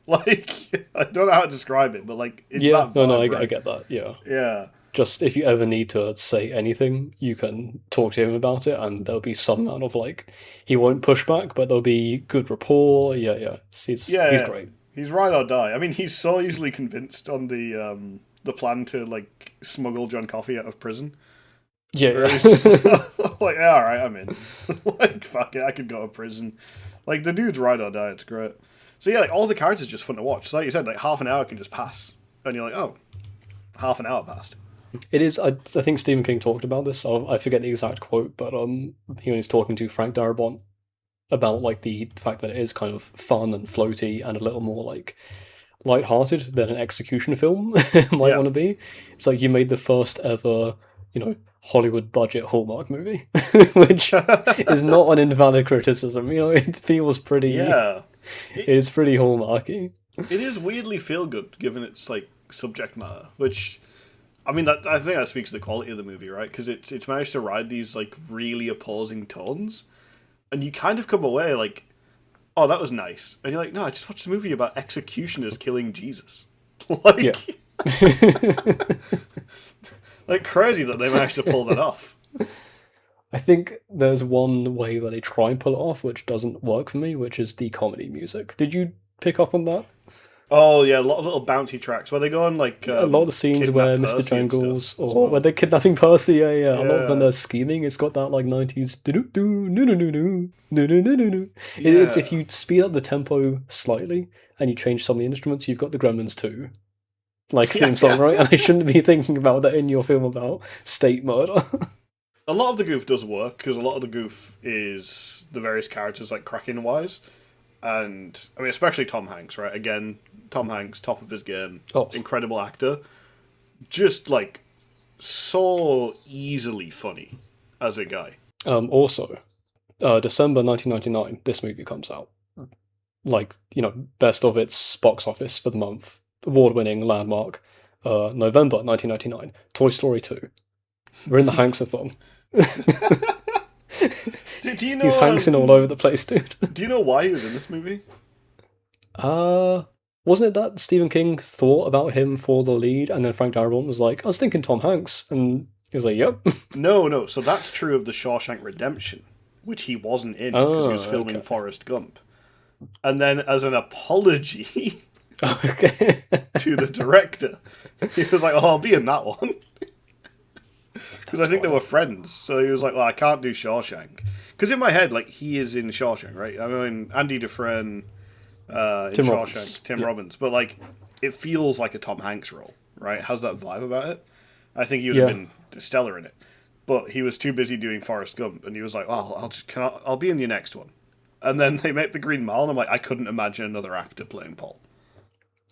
Like I don't know how to describe it, but like it's Yeah, that no, vibe, no, I right? get that. Yeah, Yeah, just if you ever need to say anything, you can talk to him about it, and there'll be some amount of like he won't push back, but there'll be good rapport. Yeah, yeah, he's yeah. great. He's ride or die. I mean, he's so easily convinced on the plan to like smuggle John Coffey out of prison. Yeah, Where he's just yeah. like, yeah, all right, I'm in. Like, fuck it, I could go to prison. Like the dude's ride or die. It's great. So yeah, like all the characters are just fun to watch. So like you said, like half an hour can just pass, and you're like, oh, half an hour passed. It is. I think Stephen King talked about this. I forget the exact quote, but he was talking to Frank Darabont about like the fact that it is kind of fun and floaty and a little more like light-hearted than an execution film might Yeah, want to be. It's like you made the first ever, Hollywood budget Hallmark movie, which is not an invalid criticism. It feels pretty. yeah. It It's pretty Hallmarky. it is weirdly feel good given its like subject matter, which I mean that I think that speaks to the quality of the movie, right? Because it's managed to ride these like really opposing tones, and you kind of come away like, oh, that was nice, and you're like, no, I just watched a movie about executioners killing Jesus, Yeah. like like crazy that they managed to pull that off. I think there's one way where they try and pull it off, which doesn't work for me, which is the comedy music. Did you pick up on that? Oh yeah, a lot of little bounty tracks where they go and like A lot of the scenes kidnap where Mr. Percy and Jangles stuff as or where well. they're kidnapping Percy, yeah. A lot of when Yeah, they're scheming, it's got that like 90s do do do no no no no no no no no no. It's if yeah, you speed up the tempo slightly and you change some of the instruments, you've got the Gremlins 2 like yeah, theme song, yeah. right? And I shouldn't be thinking about that in your film about state murder. A lot of the goof does work because a lot of the goof is the various characters like cracking wise, and I mean especially Tom Hanks, right? Again, Tom Hanks, top of his game, Oh, incredible actor, just like so easily funny as a guy. also, December 1999, this movie comes out. Like, best of its box office for the month, award-winning landmark. November 1999, Toy Story 2. We're in the Hanks-a-thon. So, do you He's know Hanksing all over the place, dude. do you know why he was in this movie? Uh, wasn't it that Stephen King thought about him for the lead, and then Frank Darabont was like, I was thinking Tom Hanks, and he was like, yep. No. So that's true of the Shawshank Redemption, which he wasn't in because he Oh, was filming okay. Forrest Gump. And then, as an apology Okay. to the director, he was like, "Oh, I'll be in that one." Because I think they were friends, so he was like, "Well, I can't do Shawshank." Because in my head, like he is in Shawshank, right? I mean, Andy Dufresne in Tim Shawshank, Robbins. Tim Yeah. Robbins, but like it feels like a Tom Hanks role, right? It has that vibe about it. I think he would have Yeah. been stellar in it, but he was too busy doing Forrest Gump, and he was like, "Well, I'll be in your next one." And then they make the Green Mile, and I'm like, I couldn't imagine another actor playing Paul.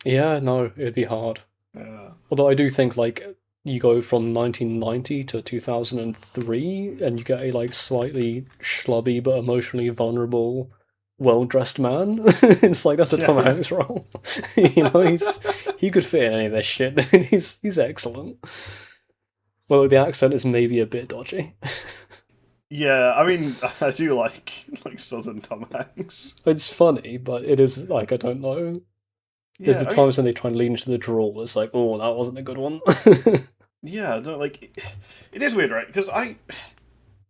Yeah, no, it'd be hard. Yeah. Although I do think like you go from 1990 to 2003 and you get a like slightly schlubby but emotionally vulnerable, well-dressed man. It's like that's a Tom Yeah. Hanks role. He could fit in any of this shit. He's excellent. Well, the accent is maybe a bit dodgy. Yeah, I mean, I do like Southern Tom Hanks. It's funny, but it is like I don't know. There's Yeah, the I mean, times when they try and lean into the drawl. It's like, oh, that wasn't a good one. yeah, no, like it is weird, right? Because I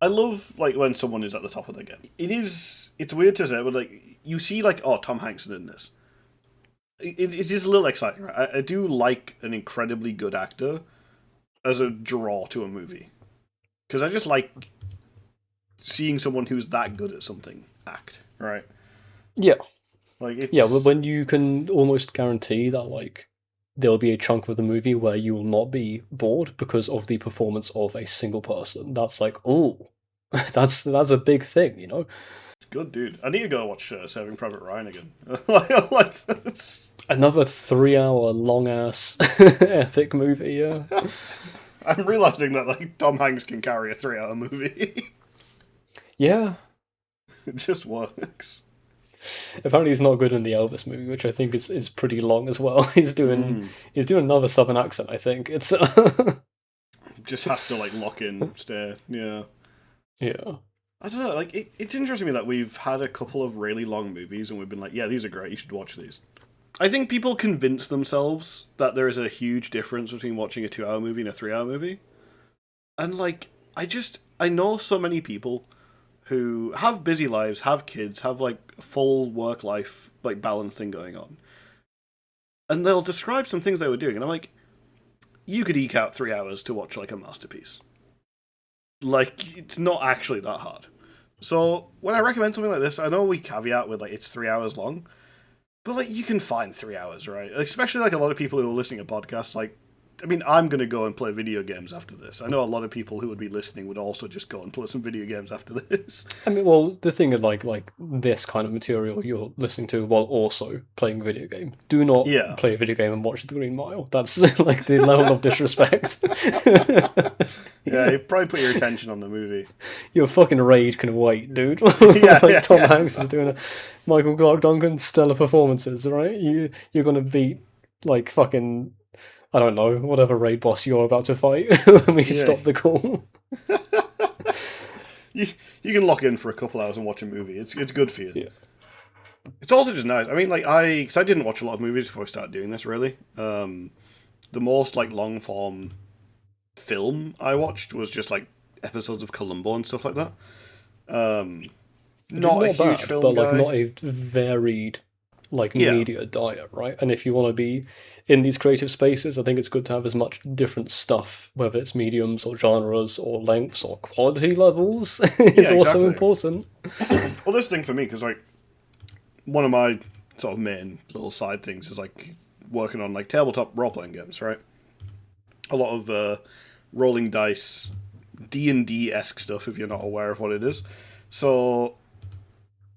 love like when someone is at the top of their game. It's weird to say, but like you see like oh Tom Hanks is in this. It is a little exciting, right? I do like an incredibly good actor as a draw to a movie because I just like seeing someone who's that good at something act, right? Yeah, Like yeah. But it's when you can almost guarantee that like there'll be a chunk of the movie where you will not be bored because of the performance of a single person, that's like, oh, that's a big thing, you know. good, dude. I need to go watch Saving Private Ryan again. Like that's. Another 3 hour long ass epic movie. Yeah, I'm realizing that like Tom Hanks can carry a 3 hour movie. yeah. It just works. Apparently, he's not good in the Elvis movie, which I think is pretty long as well. Mm. He's doing another Southern accent. I think it's Just has to like lock in, stay. Yeah. yeah. I don't know. Like it's interesting to me that we've had a couple of really long movies and we've been like, yeah, these are great. You should watch these. I think people convince themselves that there is a huge difference between watching a 2 hour movie and a 3 hour movie. And like, I know so many people who have busy lives, have kids, have like full work life like balance thing going on, and they'll describe some things they were doing, and I'm like, you could eke out 3 hours to watch like a masterpiece. Like it's not actually that hard. So when I recommend something like this, I know we caveat with like it's 3 hours long, but like you can find 3 hours, right? Especially like a lot of people who are listening to podcasts, like I mean, I'm going to go and play video games after this. I know a lot of people who would be listening would also just go and play some video games after this. I mean, well, the thing is, like this kind of material you're listening to while also playing a video game. Do not Yeah. play a video game and watch The Green Mile. That's like the level of disrespect. Yeah, you probably put your attention on the movie. Your fucking rage can wait, dude. Yeah, Like yeah, Tom yeah. Hanks is doing a Michael Clark Duncan stellar performances, right? You're gonna beat like fucking I don't know whatever raid boss you're about to fight when we Yeah. stop the call. You can lock in for a couple hours and watch a movie. It's good for you. Yeah. It's also just nice. I mean, like because I didn't watch a lot of movies before I started doing this. Really, the most like long form film I watched was just like episodes of Columbo and stuff like that. Not a huge bad, film but like guy. not a varied like Yeah. media diet, right? And if you want to be in these creative spaces, I think it's good to have as much different stuff, whether it's mediums or genres or lengths or quality levels, is Yeah, also exactly. important. Well, this thing for me, because like one of my sort of main little side things is like working on like tabletop role playing games, right? A lot of rolling dice, D&D esque stuff. If you're not aware of what it is, so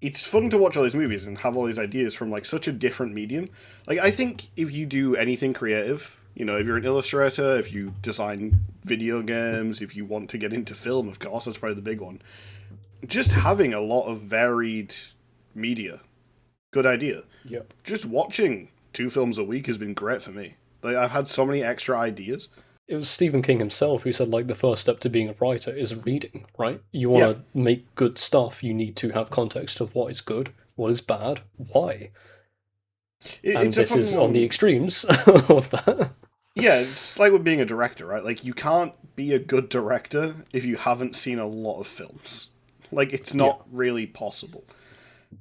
it's fun to watch all these movies and have all these ideas from like such a different medium. Like I think if you do anything creative, you know, if you're an illustrator, if you design video games, if you want to get into film, of course, that's probably the big one. Just having a lot of varied media, good idea. Yep. Just watching 2 films a week has been great for me. Like I've had so many extra ideas. It was Stephen King himself who said like the first step to being a writer is reading, right? You want to make good stuff, you need to have context of what is good, what is bad, why. And It's a this is fun on the one. extremes of that. Yeah, it's like with being a director, right? Like you can't be a good director if you haven't seen a lot of films. Like it's not really possible.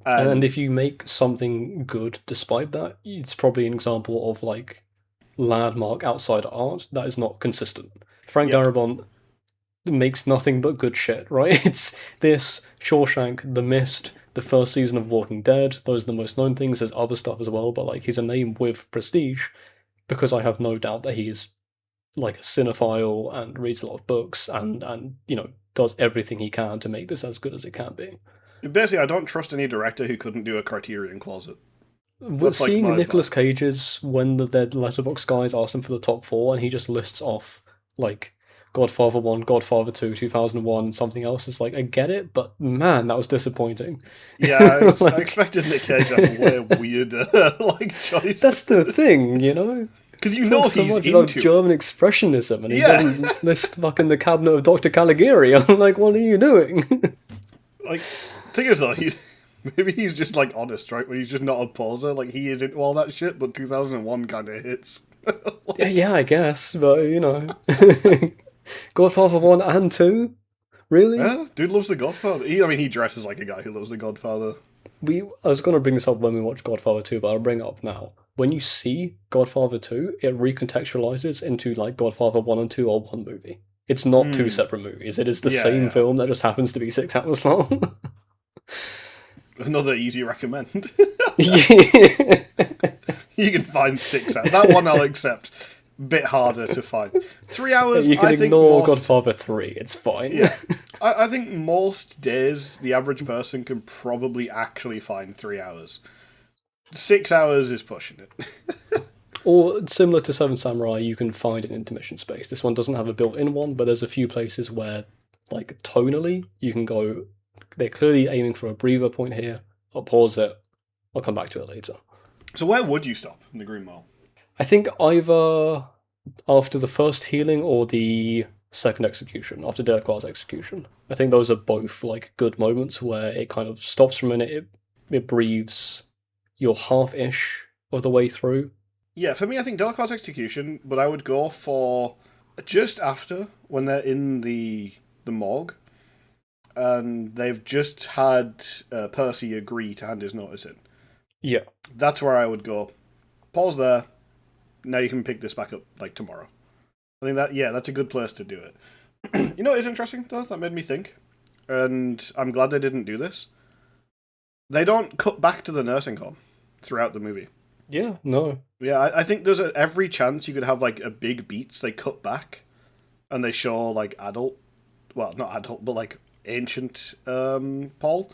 And if you make something good despite that, it's probably an example of like landmark outside art that is not consistent. Frank Yeah. Darabont makes nothing but good shit, right? It's this, Shawshank, The Mist, the first season of Walking Dead. Those are the most known things. There's other stuff as well, but like he's a name with prestige because I have no doubt that he's like a cinephile and reads a lot of books and you know does everything he can to make this as good as it can be. Basically, I don't trust any director who couldn't do a Criterion Closet. But That's like seeing my Nicolas vibe. Cage's when the Dead Letterbox guys asked him for the top four, and he just lists off like Godfather One, Godfather Two, 2001, and something else. Is like I get it, but man, that was disappointing. Yeah, I Like expected Nick Cage to have way weirder like that's the choices thing, you know. because you know Talks so he's much about into it. German expressionism, and he Yeah, doesn't list fucking the cabinet of Dr. Caligari. I'm like, what are you doing? like thing is though, maybe he's just like honest, right? When he's just not a poser, like he is into all that shit. But 2001 kind of hits. Yeah, yeah, I guess, but you know, Godfather One and Two, really? Yeah, dude loves The Godfather. I mean, he dresses like a guy who loves The Godfather. I was going to bring this up when we watch Godfather 2, but I'll bring it up now. When you see Godfather 2, it recontextualizes into like Godfather 1 and 2 are one movie. It's not two Hmm. separate movies. It is the Yeah, same yeah. film that just happens to be 6 hours long. Another easy recommend. Yeah. You can find 6 hours. That one I'll accept. Bit harder to find. 3 hours, You can I think ignore most. Godfather 3, it's fine. Yeah. I think most days the average person can probably actually find 3 hours. 6 hours is pushing it. Or similar to Seven Samurai, you can find an intermission space. This one doesn't have a built-in one, but there's a few places where, like tonally, you can go. They're clearly aiming for a breather point here. I'll pause it. I'll come back to it later. So where would you stop in the Green Mile? I think either after the first healing or the second execution, after Delacroix's execution. I think those are both like good moments where it kind of stops for a minute, it breathes. You're half-ish of the way through. Yeah, for me, I think Delacroix's execution, but I would go for just after when they're in the morgue and they've just had Percy agree to hand his notice in. Yeah. That's where I would go. Pause there. Now you can pick this back up like tomorrow. I think that's a good place to do it. You know what is interesting though? That made me think, and I'm glad they didn't do this. They don't cut back to the nursing home throughout the movie. Yeah, no. Yeah, I think there's every chance you could have like a big beats. They cut back, and they show like adult, well, not adult, but like ancient Paul.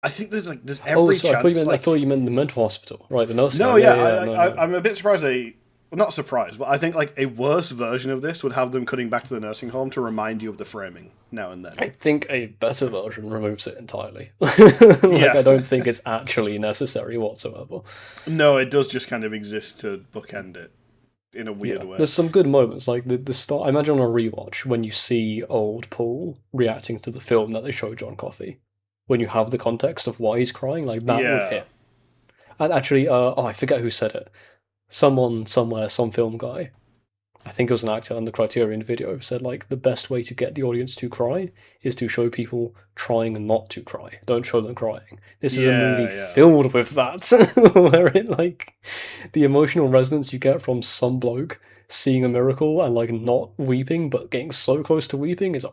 I think there's Oh, every so I thought you chance meant I like thought you meant the mental hospital, right? The nursing no, home. yeah, Yeah, yeah, no, no. I'm a bit surprised they. Well, not surprised, but I think like a worse version of this would have them cutting back to the nursing home to remind you of the framing now and then. I think a better version removes it entirely. Like, Yeah, I don't think it's actually necessary whatsoever. no, it does just kind of exist to bookend it in a weird Yeah, way. there's some good moments, like the start. I imagine on a rewatch when you see old Paul reacting to the film that they show John Coffey, when you have the context of why he's crying, like that would Yeah, hit. And actually, I forget who said it. Someone somewhere, some film guy. I think it was an actor in the Criterion video said like the best way to get the audience to cry is to show people trying not to cry. Don't show them crying. This is a movie yeah. filled with that, where it like the emotional resonance you get from some bloke seeing a miracle and like not weeping but getting so close to weeping is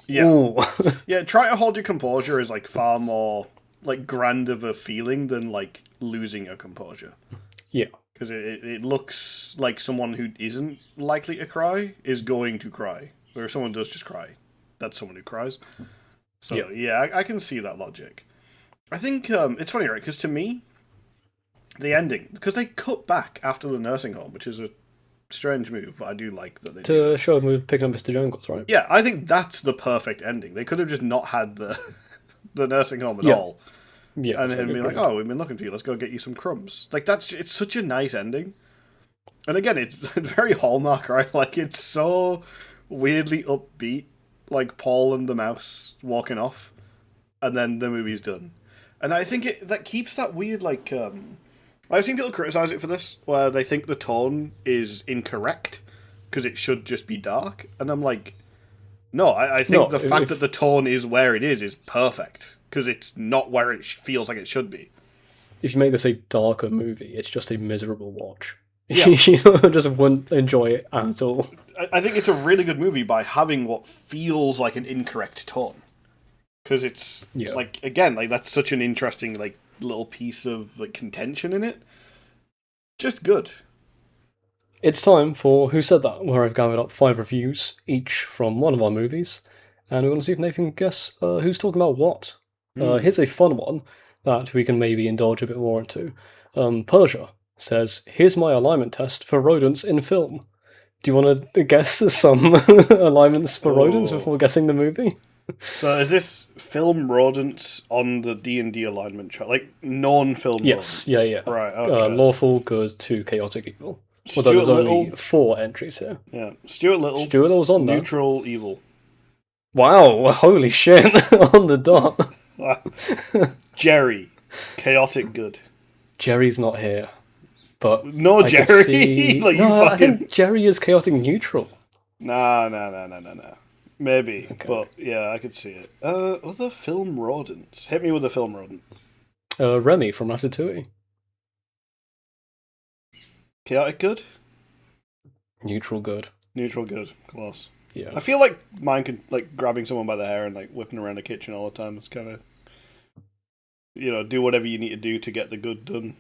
Yeah, oh. yeah. Try to hold your composure is like far more like grand of a feeling than like losing your composure. Yeah, Because it looks like someone who isn't likely to cry is going to cry. Or if someone does just cry, that's someone who cries. So, yeah. yeah, I can see that logic. I think it's funny, right? Because to me, the ending, because they cut back after the nursing home, which is a strange move, but I do like that they do To that. show him with picking up Mr. Jungles, right? Yeah, I think that's the perfect ending. They could have just not had the the nursing home at Yeah. all. Yeah, And so him being like, agreed. "Oh, we've been looking for you. Let's go get you some crumbs." Like it's such a nice ending. And again, it's very Hallmark, right? Like it's so weirdly upbeat, like Paul and the mouse walking off, and then the movie's done. And I think that keeps that weird like. I've seen people criticize it for this, where they think the tone is incorrect because it should just be dark, and I'm like, no, I think No, the fact that the tone is where it is perfect because it's not where it feels like it should be. if you make this a darker movie, it's just a miserable watch. Yeah. You just wouldn't enjoy it at all. I think it's a really good movie by having what feels like an incorrect tone. Because it's Yeah. like again, like that's such an interesting like little piece of like contention in it. Just good. It's time for Who Said That, where I've gathered up 5 reviews, each from one of our movies, and we're going to see if Nathan can guess who's talking about what. Hmm. Here's a fun one that we can maybe indulge a bit more into. Persia says, "Here's my alignment test for rodents in film." Do you want to guess some alignments for rodents Oh. before guessing the movie? So is this film rodents on the D&D alignment chart? Like non-film Yes, rodents? yeah. Right, okay. Lawful good to chaotic evil. Although Stuart there's only Little. 4 entries here. Yeah. Stuart Little. Stuart Little's on there. Neutral evil. Wow, holy shit, on the dot. Jerry. Chaotic good. Jerry's not here. But No, I could Jerry. see... Like, you no, I fucking. think Jerry is chaotic neutral. Nah. Maybe, Okay. but yeah, I could see it. Other film rodents. Hit me with a film rodent. Remy from Ratatouille. Chaotic good? Neutral good. Neutral good. Close. Yeah. I feel like mine could, like, grabbing someone by the hair and, like, whipping around the kitchen all the time. It's kind of, do whatever you need to do to get the good done.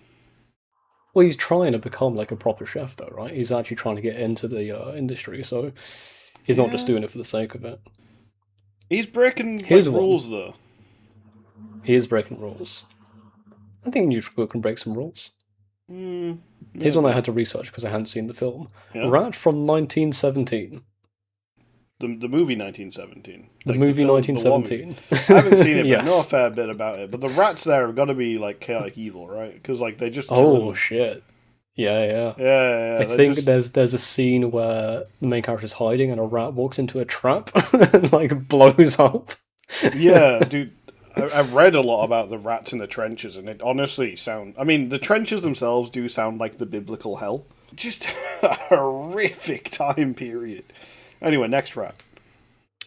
Well, he's trying to become like a proper chef, though, right? He's actually trying to get into the industry, so he's not just Yeah. doing it for the sake of it. He's breaking Here's one. rules, though. He is breaking rules. I think neutral good can break some rules. Here's one I had to research because I hadn't seen the film. Yeah. Rat from 1917. The movie 1917. The Like, movie film- 1917. I haven't seen it, but Yes. know a fair bit about it. But the rats there have got to be, like, chaotic evil, right? Because, like, they just... Oh shit. Yeah. Yeah. I think there's a scene where the main character's hiding and a rat walks into a trap and like blows up. Yeah, dude. I've read a lot about the rats in the trenches, and it honestly I mean, the trenches themselves do sound like the biblical hell. Just a horrific time period. Anyway, next rat.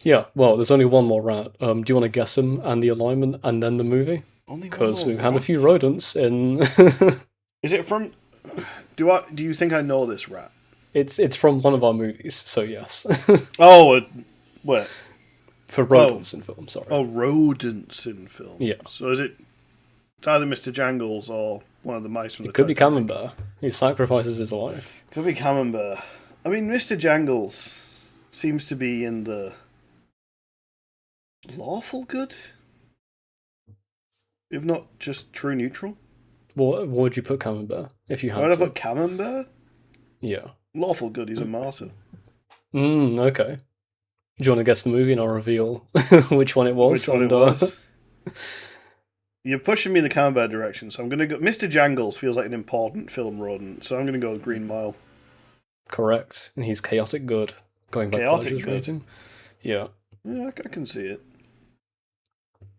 Yeah, well, there's only one more rat. Do you want to guess him and the alignment and then the movie? Only one Because more we've had a rat. few rodents in. Is it from? Do you think I know this rat? It's from one of our movies, so yes. Oh, what? For rodents in film, sorry. Oh, rodents in film. Yeah. So is it? It's either Mr. Jangles or one of the mice from the. It could be Titanic. Camembert. He sacrifices his life. Could be Camembert. I mean, Mr. Jangles seems to be in the lawful good, if not just true neutral. What would you put Camembert if you Why had would I to? put Camembert? Yeah. Lawful good. He's a martyr. Okay. Do you want to guess the movie and I'll reveal which one it was? Which one it was? You're pushing me in the Camembert direction, so I'm going to go. Mr. Jangles feels like an important film rodent, so I'm going to go Green Mile. Correct. And he's chaotic good. Going by Chaotic Percy's good. rating. Yeah. Yeah, I can see it.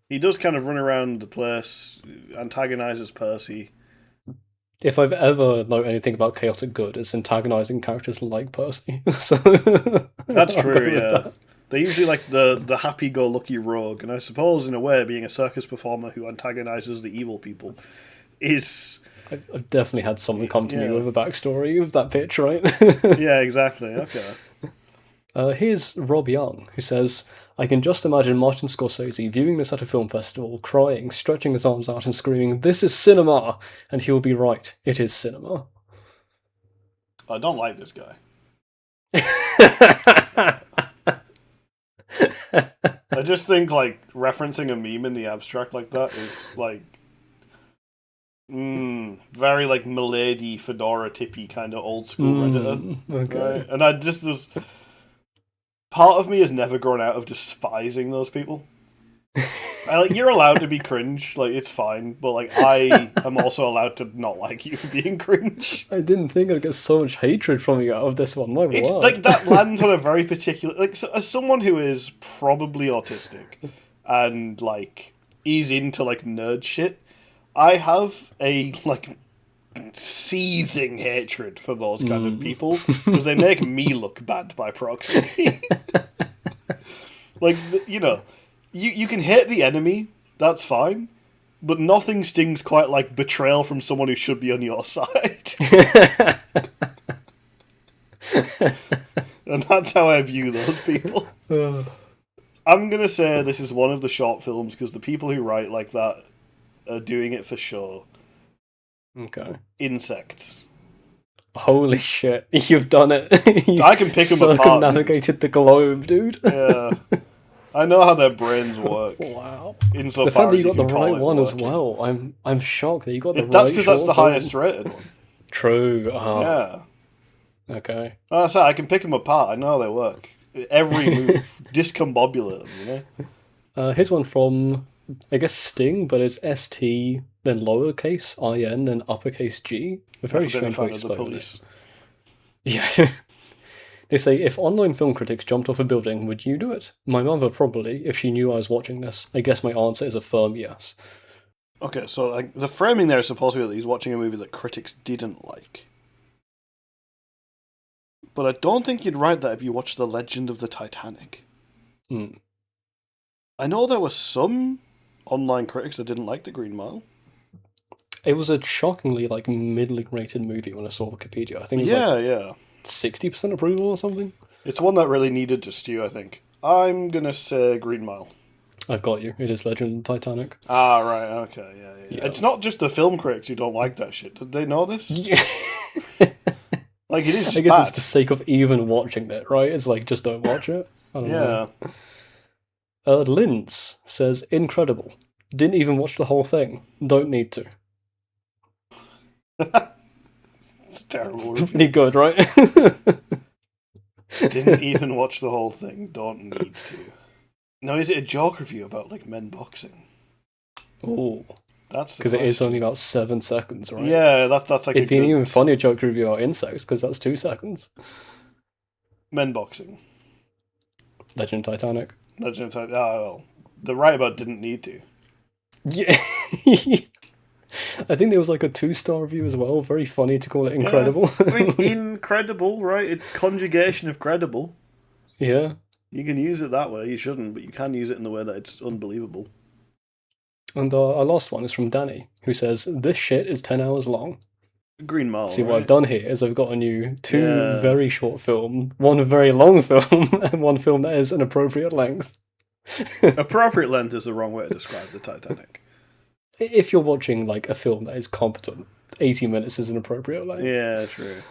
He does kind of run around the place, antagonizes Percy. If I've ever known anything about chaotic good, it's antagonizing characters like Percy. So That's I'll go true, with yeah. that. They're usually like the happy-go-lucky rogue, and I suppose, in a way, being a circus performer who antagonizes the evil people is... I've definitely had someone come to me Yeah. with a backstory of that pitch, right? Yeah, exactly, okay. Here's Rob Young, who says, "I can just imagine Martin Scorsese viewing this at a film festival, crying, stretching his arms out and screaming, 'This is cinema!' And he will be right, it is cinema." I don't like this guy. I just think, like, referencing a meme in the abstract like that is, like... very, like, Milady, Fedora, Tippy kind of old-school Redditor. Okay. Right? And I just... Part of me has never grown out of despising those people. You're allowed to be cringe, like, it's fine, but, like, I am also allowed to not like you for being cringe. I didn't think I'd get so much hatred from you out of this one, my It's, word. like, that lands on a very particular... Like, so, as someone who is probably autistic and, like, is into, like, nerd shit, I have a, like, seething hatred for those kind of people, because they make me look bad by proxy. Like, you can hate the enemy, that's fine, but nothing stings quite like betrayal from someone who should be on your side. And that's how I view those people. I'm going to say this is one of the short films, because the people who write like that are doing it for show. Okay. Insects. Holy shit, you've done it. I can pick them apart. Circumnavigated the globe, dude. Yeah. I know how their brains work. Wow. The fact Insofar that as you you got the can call right it one as working. well, I'm shocked that you got the That's right because that's short the film. highest rated one. True. Yeah. Okay. Like I said, I can pick them apart. I know how they work. Every move, discombobulate them. Here's one from, I guess, Sting, but it's ST, then lowercase IN, then uppercase G. A very Never been a strange way fan to of the spell it. police. Yeah. They say, if online film critics jumped off a building, would you do it? My mother probably, if she knew I was watching this. I guess my answer is a firm yes. Okay, so like the framing there is supposed to be that he's watching a movie that critics didn't like. But I don't think you'd write that if you watched The Legend of the Titanic. Hmm. I know there were some online critics that didn't like The Green Mile. It was a shockingly, like, middling rated movie when I saw Wikipedia. I think it was Yeah. 60% approval or something. It's one that really needed to stew, I think. I'm gonna say Green Mile. I've got you. It is Legend of the Titanic. Ah, right, okay, yeah. Yeah. It's not just the film critics who don't like that shit. Did they know this? Yeah. Like, it is just I guess bad. it's the sake of even watching it, right? It's like, just don't watch it. I don't know. Linz says, incredible. Didn't even watch the whole thing. Don't need to. It's terrible. Pretty good, right? Didn't even watch the whole thing. Don't need to. Now, is it a joke review about, like, men boxing? Oh. That's because it is only about 7 seconds, right? Yeah, that's like it'd be an even funnier joke review about insects because that's 2 seconds. Men boxing. Legend of Titanic. Legend of Titanic. Ah, well, the right about didn't need to. Yeah. I think there was like a 2-star review as well. Very funny to call it incredible. Yeah. I mean, incredible, right? It's conjugation of credible. Yeah. You can use it that way. You shouldn't, but you can use it in the way that it's unbelievable. And our last one is from Danny, who says, this shit is 10 hours long. Green Mile. See, right? what I've done here is I've gotten you 2 very short film, 1 very long film, and 1 film that is an appropriate length. Appropriate length is the wrong way to describe the Titanic. If you're watching like a film that is competent, 80 minutes is an appropriate length. Yeah, true.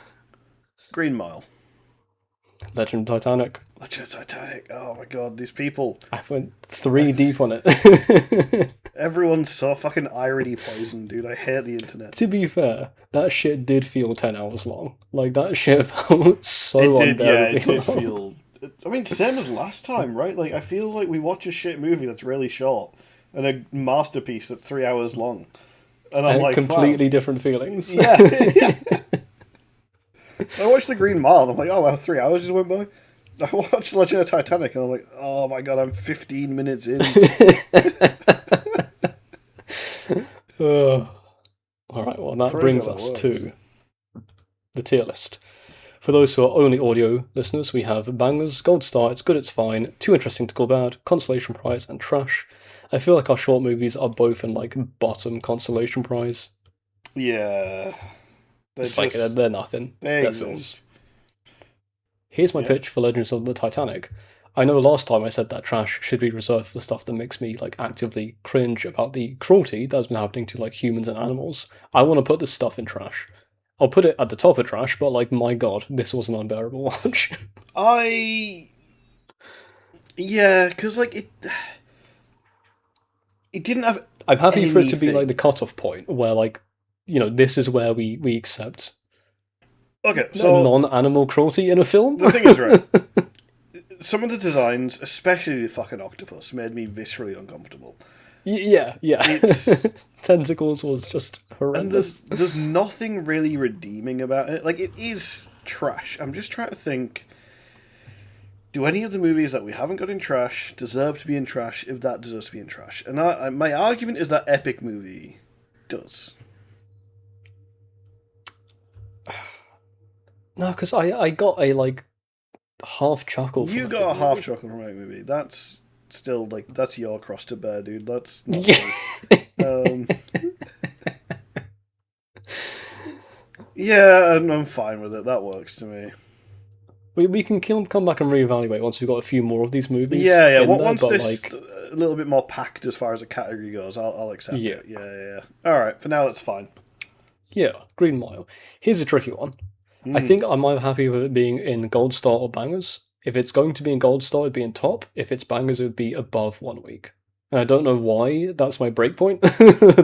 Green Mile. Legend of Titanic. Legend of Titanic. Oh my god, these people. I went 3 deep on it. Everyone's so fucking irony poisoned, dude. I hate the internet. To be fair, that shit did feel 10 hours long. Like, that shit felt so unbearably it did long. feel... I mean, same as last time, right? Like, I feel like we watch a shit movie that's really short and a masterpiece that's 3 hours long. And I'm like, completely wow. different feelings. Yeah. I watched The Green Mile and I'm like, oh wow, 3 hours just went by. I watched Legend of Titanic and I'm like, oh my god, I'm 15 minutes in. Alright, well, that brings us to the tier list. For those who are only audio listeners, we have Bangers, Gold Star, It's Good, It's Fine, Too Interesting to Call Bad, Consolation Prize, and Trash. I feel like our short movies are both in, like, bottom Consolation Prize. Yeah. It's like, they're nothing. They exist. Films. Here's my pitch for Legends of the Titanic. I know last time I said that trash should be reserved for stuff that makes me, like, actively cringe about the cruelty that's been happening to, like, humans and animals. I want to put this stuff in trash. I'll put it at the top of trash, but, like, my god, this was an unbearable watch. Yeah, because, like, it didn't have I'm happy for it to be, anything. like, the cutoff point, where, like, you know, this is where we accept non-animal cruelty in a film. The thing is, right, some of the designs, especially the fucking octopus, made me viscerally uncomfortable. Yeah. It's... Tentacles was just horrendous. And there's nothing really redeeming about it. Like, it is trash. I'm just trying to think, do any of the movies that we haven't got in trash deserve to be in trash if that deserves to be in trash? And my argument is that Epic movie does. No, because I got a, like, half chuckle from You got a half chuckle from Epic movie. That's still, like, that's your cross to bear, dude. That's not yeah, I'm fine with it. That works to me. We can come back and reevaluate once we've got a few more of these movies. Yeah. Once there, this like... a little bit more packed as far as a category goes, I'll accept it. Yeah. All right, for now that's fine. Yeah, Green Mile. Here's a tricky one. I think I might be happy with it being in Gold Star or Bangers. If it's going to be in gold star, it'd be in top. If it's bangers, it would be above 1 week. And I don't know why that's my breakpoint,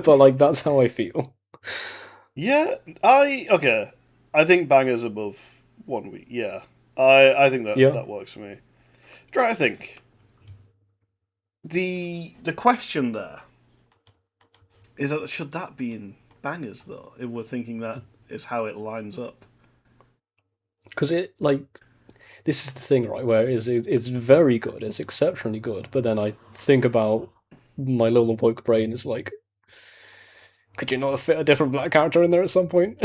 but like that's how I feel. Yeah, okay. I think bangers above 1 week. Yeah, I think that Yeah. that works for me. Try to think. The question there is that should that be in bangers though? If we're thinking that is how it lines up. Because it, like, this is the thing, right? Where it's very good, it's exceptionally good, but then I think about my little woke brain is like, could you not fit a different black character in there at some point?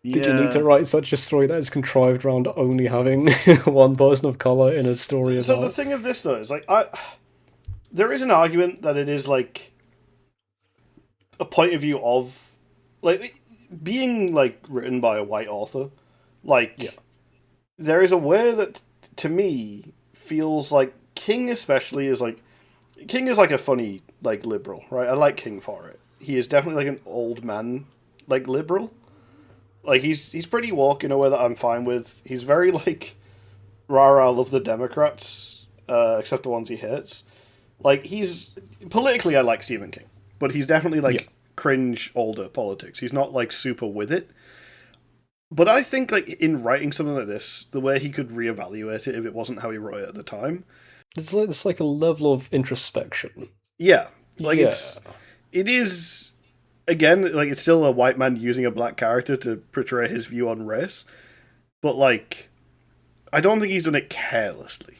Did you need to Yeah. write such a story that is contrived around only having one person of color in a story So the about? thing of this though is like there is an argument that it is like a point of view of like being like written by a white author. Yeah. Like there is a way that to me feels like King especially is like King is like a funny like liberal, right? I like King for it. He is definitely like an old man like liberal. Like he's pretty woke in a way that I'm fine with. He's very like rah, I love the Democrats, except the ones he hates. Like he's politically, I like Stephen King, but he's definitely Yeah. like cringe older politics. He's not like super with it. But I think like in writing something like this, the way he could reevaluate it if it wasn't how he wrote it at the time. It's like a level of introspection. Yeah, like Yeah. it is again like it's still a white man using a black character to portray his view on race, but like I don't think he's done it carelessly.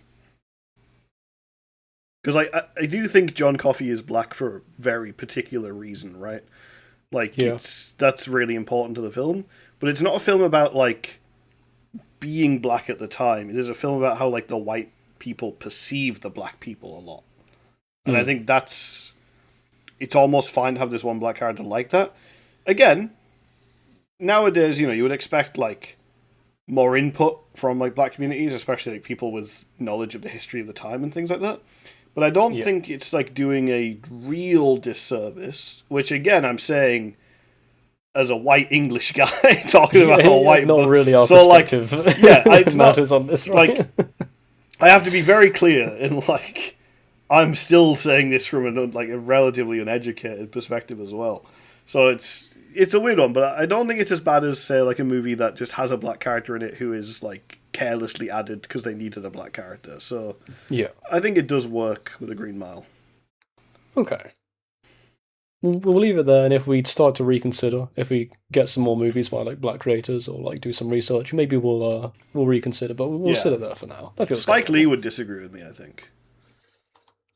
Because I do think John Coffey is black for a very particular reason, right? Like Yeah. that's really important to the film, but it's not a film about like being black at the time. It is a film about how like the white people perceive the black people a lot, and I Mm. think it's almost fine to have this one black character like that. Again, nowadays, you would expect like more input from like black communities, especially like people with knowledge of the history of the time and things like that. But I don't Yeah. think it's like doing a real disservice, which again I'm saying as a white English guy talking about a white Not book. really our So like, perspective yeah, it's not matters on this, like right? I have to be very clear in like I'm still saying this from a relatively uneducated perspective as well. So it's a weird one, but I don't think it's as bad as say like a movie that just has a black character in it who is like carelessly added because they needed a black character. So Yeah. I think it does work with a Green Mile. Okay. We'll leave it there, and if we start to reconsider, if we get some more movies by like black creators or like do some research, maybe we'll reconsider. But we'll sit Yeah. it there for now. That feels Spike Lee comfortable. would disagree with me, I think.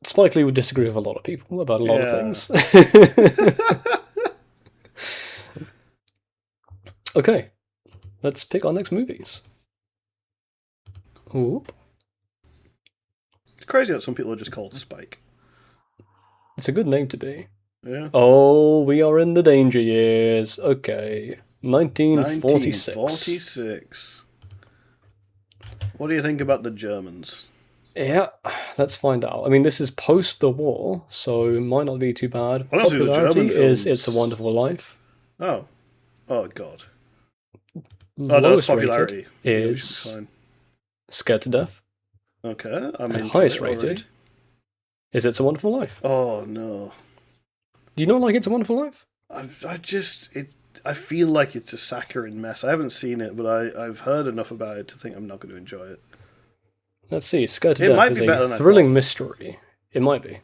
Spike Lee would disagree with a lot of people about a lot of Yeah. things. Okay, let's pick our next movies. Oop. It's crazy that some people are just called Spike. It's a good name to be. Yeah. Oh, we are in the danger years. Okay. 1946. 1946. What do you think about the Germans? Yeah, let's find out. I mean, this is post the war, so it might not be too bad. I don't see the Popularity German is films. It's a Wonderful Life. Oh. Oh, God. Oh, no, Lowest popularity. rated Yeah, we should is be fine. Scared to Death. Okay, I'm And in. highest rated is It's a Wonderful Life. Oh, no. Do you not like It's a Wonderful Life? I feel like it's a saccharine mess. I haven't seen it, but I've heard enough about it to think I'm not going to enjoy it. Let's see. Scared to It Death might is be better a than I thrilling thought. mystery. It might be.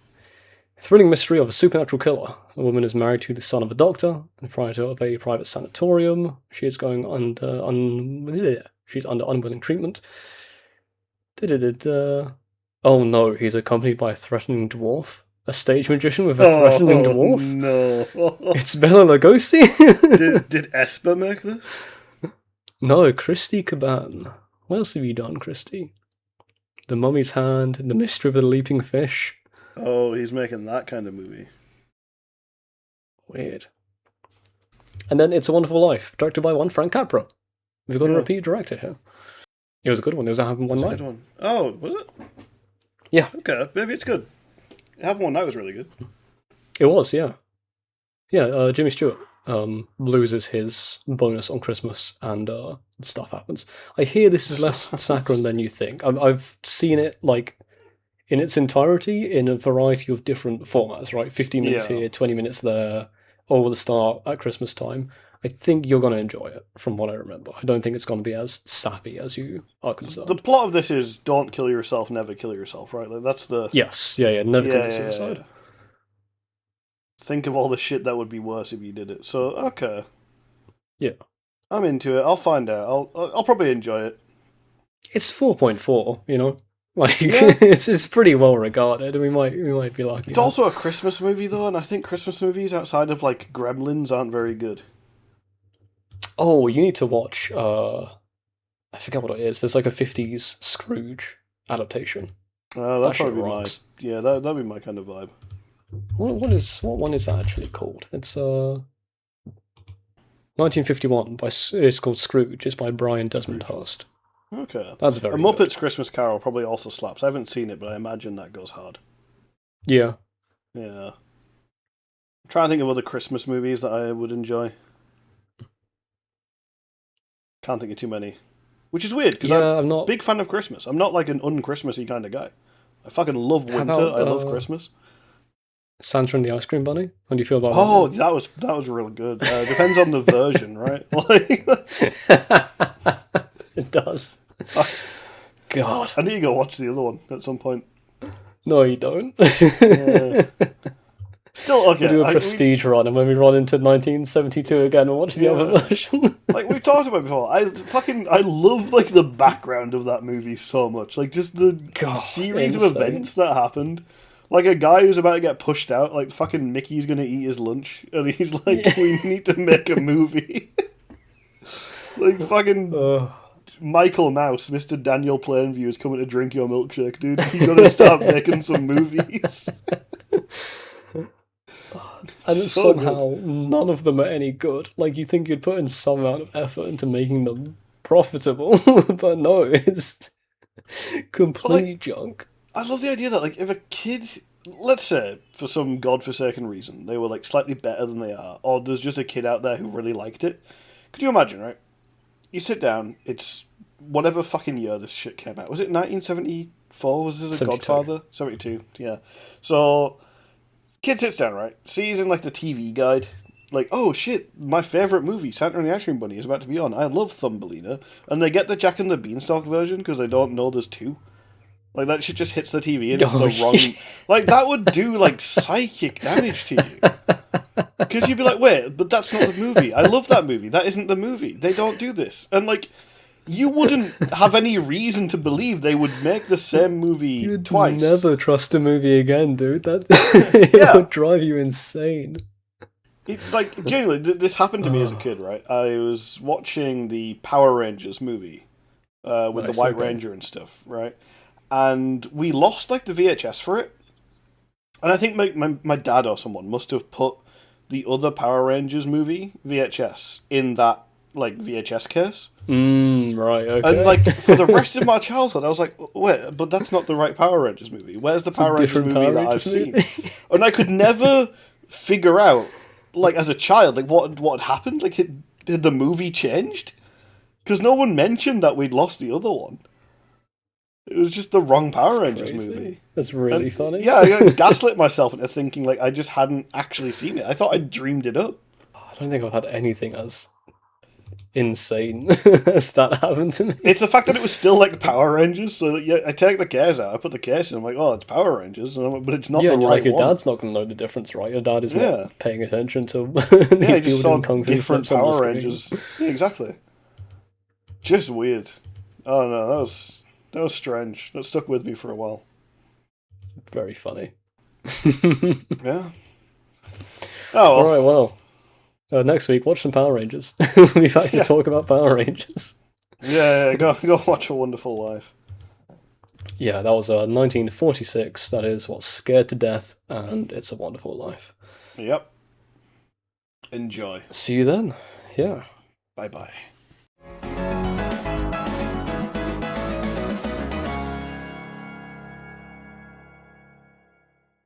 Thrilling mystery of a supernatural killer. A woman is married to the son of a doctor and proprietor of a private sanatorium. She is going she's under unwilling treatment. Oh no, he's accompanied by a threatening dwarf. A stage magician with a threatening dwarf? No. It's Bela Lugosi? Did Esper make this? No, Christy Caban. What else have you done, Christy? The Mummy's Hand, The Mystery of the Leaping Fish. Oh, he's making that kind of movie. Weird. And then It's a Wonderful Life, directed by one Frank Capra. We've got a Yeah. repeat director here. It was a good one. It was a Happen One That's a Night. good one. Oh, was it? Yeah. Okay, maybe it's good. Have One Night was really good. It was, yeah. Yeah, Jimmy Stewart. loses his bonus on Christmas, and stuff happens. I hear this is less saccharine than you think. I've seen it like in its entirety in a variety of different formats. Right, 15 minutes Yeah. here, 20 minutes there, all the start at Christmas time. I think you're going to enjoy it, from what I remember. I don't think it's going to be as sappy as you are The concerned. plot of this is don't kill yourself, never kill yourself, right? Like that's the Yes, yeah, never yeah, commit yeah, yeah, suicide. yeah. Think of all the shit that would be worse if you did it. So okay, Yeah, I'm into it. I'll find out. I'll probably enjoy it. it's 4.4. Like Yeah. it's pretty well regarded. We might be lucky. It's also a Christmas movie though, and I think Christmas movies outside of like Gremlins aren't very good. Oh, you need to watch. I forget what it is. There's like a '50s Scrooge adaptation. That'd That shit probably be rocks. that'd be my kind of vibe. What one is that actually called? It's 1951 it's called Scrooge. It's by Brian Desmond Scrooge. Hurst. Okay. That's A very good. Muppets Christmas Carol probably also slaps. I haven't seen it, but I imagine that goes hard. Yeah. Yeah. I'm trying to think of other Christmas movies that I would enjoy. Can't think of too many. Which is weird, because I'm Yeah, I'm a not. big fan of Christmas. I'm not like an un-Christmassy kind of guy. I fucking love How winter. about I love Christmas. Santa and the Ice Cream Bunny? How do you feel about Oh, that was really good. Depends on the version, right? Like, that one? It does. God. I need to go watch the other one at some point. No, you don't. Yeah. Still, okay. We'll do a prestige run, and when we run into 1972 again, we'll watch the other version. Like we've talked about before, I love like the background of that movie so much. Like just the God, series of insane. events that happened. Like a guy who's about to get pushed out, like fucking Mickey's gonna eat his lunch, and he's like, Yeah. "We need to make a movie." Like fucking Michael Mouse, Mr. Daniel Plainview is coming to drink your milkshake, dude. You gotta start making some movies. And So somehow none of them are any good. Like you think you'd put in some amount of effort into making them profitable, but no, it's But like, complete junk. I love the idea that like if a kid, let's say for some godforsaken reason, they were like slightly better than they are, or there's just a kid out there who really liked it. Could you imagine, right? You sit down, it's whatever fucking year this shit came out. Was it 1974? Was this a 72. Godfather? 72, yeah. So, kid sits down, right? Sees in like the TV guide, like, oh shit, my favourite movie, Santa and the Ice Cream Bunny, is about to be on. I love Thumbelina. And they get the Jack and the Beanstalk version because they don't know there's two. Like, that shit just hits the TV and it's Oh, the wrong. Like, that would do, like, psychic damage to you. Because you'd be like, wait, but that's not the movie. I love that movie. That isn't the movie. They don't do this. And, like, you wouldn't have any reason to believe they would make the same movie You'd twice. never trust a movie again, dude. That it Yeah. would drive you insane. Like, genuinely, this happened to me as a kid, right? I was watching the Power Rangers movie with Nice, the White okay. Ranger and stuff, right? And we lost, like, the VHS for it. And I think my dad or someone must have put the other Power Rangers movie VHS in that, like, VHS case. Right, okay. And, like, for the rest of my childhood, I was like, wait, but that's not the right Power Rangers movie. Where's the Power Rangers different movie Power that I've Rangers seen? movie. And I could never figure out, like, as a child, like, what had happened? Like, had the movie changed? Because no one mentioned that we'd lost the other one. It was just the wrong Power Rangers Crazy. movie. That's really And, funny. Yeah, I gaslit myself into thinking, like, I just hadn't actually seen it. I thought I'd dreamed it up. I don't think I've had anything as insane as that happened to me. It's the fact that it was still, like, Power Rangers, so, like, yeah, I take the case out, I put the case in, I'm like, oh, it's Power Rangers, and I'm like, but it's not Yeah, the and you're right like, your one. dad's not going to know the difference, right? Your dad is Yeah. not paying attention to Yeah, I these just people saw doing kung fu different flips on the Power screen. Rangers. Yeah, exactly. Just weird. Oh no, that was strange. That stuck with me for a while. Very funny. Yeah. Oh well. All right, well, next week, watch some Power Rangers. We'll be back to Yeah. talk about Power Rangers. Yeah, go watch A Wonderful Life. Yeah, that was 1946. That is what's Scared to Death, and It's a Wonderful Life. Yep. Enjoy. See you then. Yeah. Bye bye.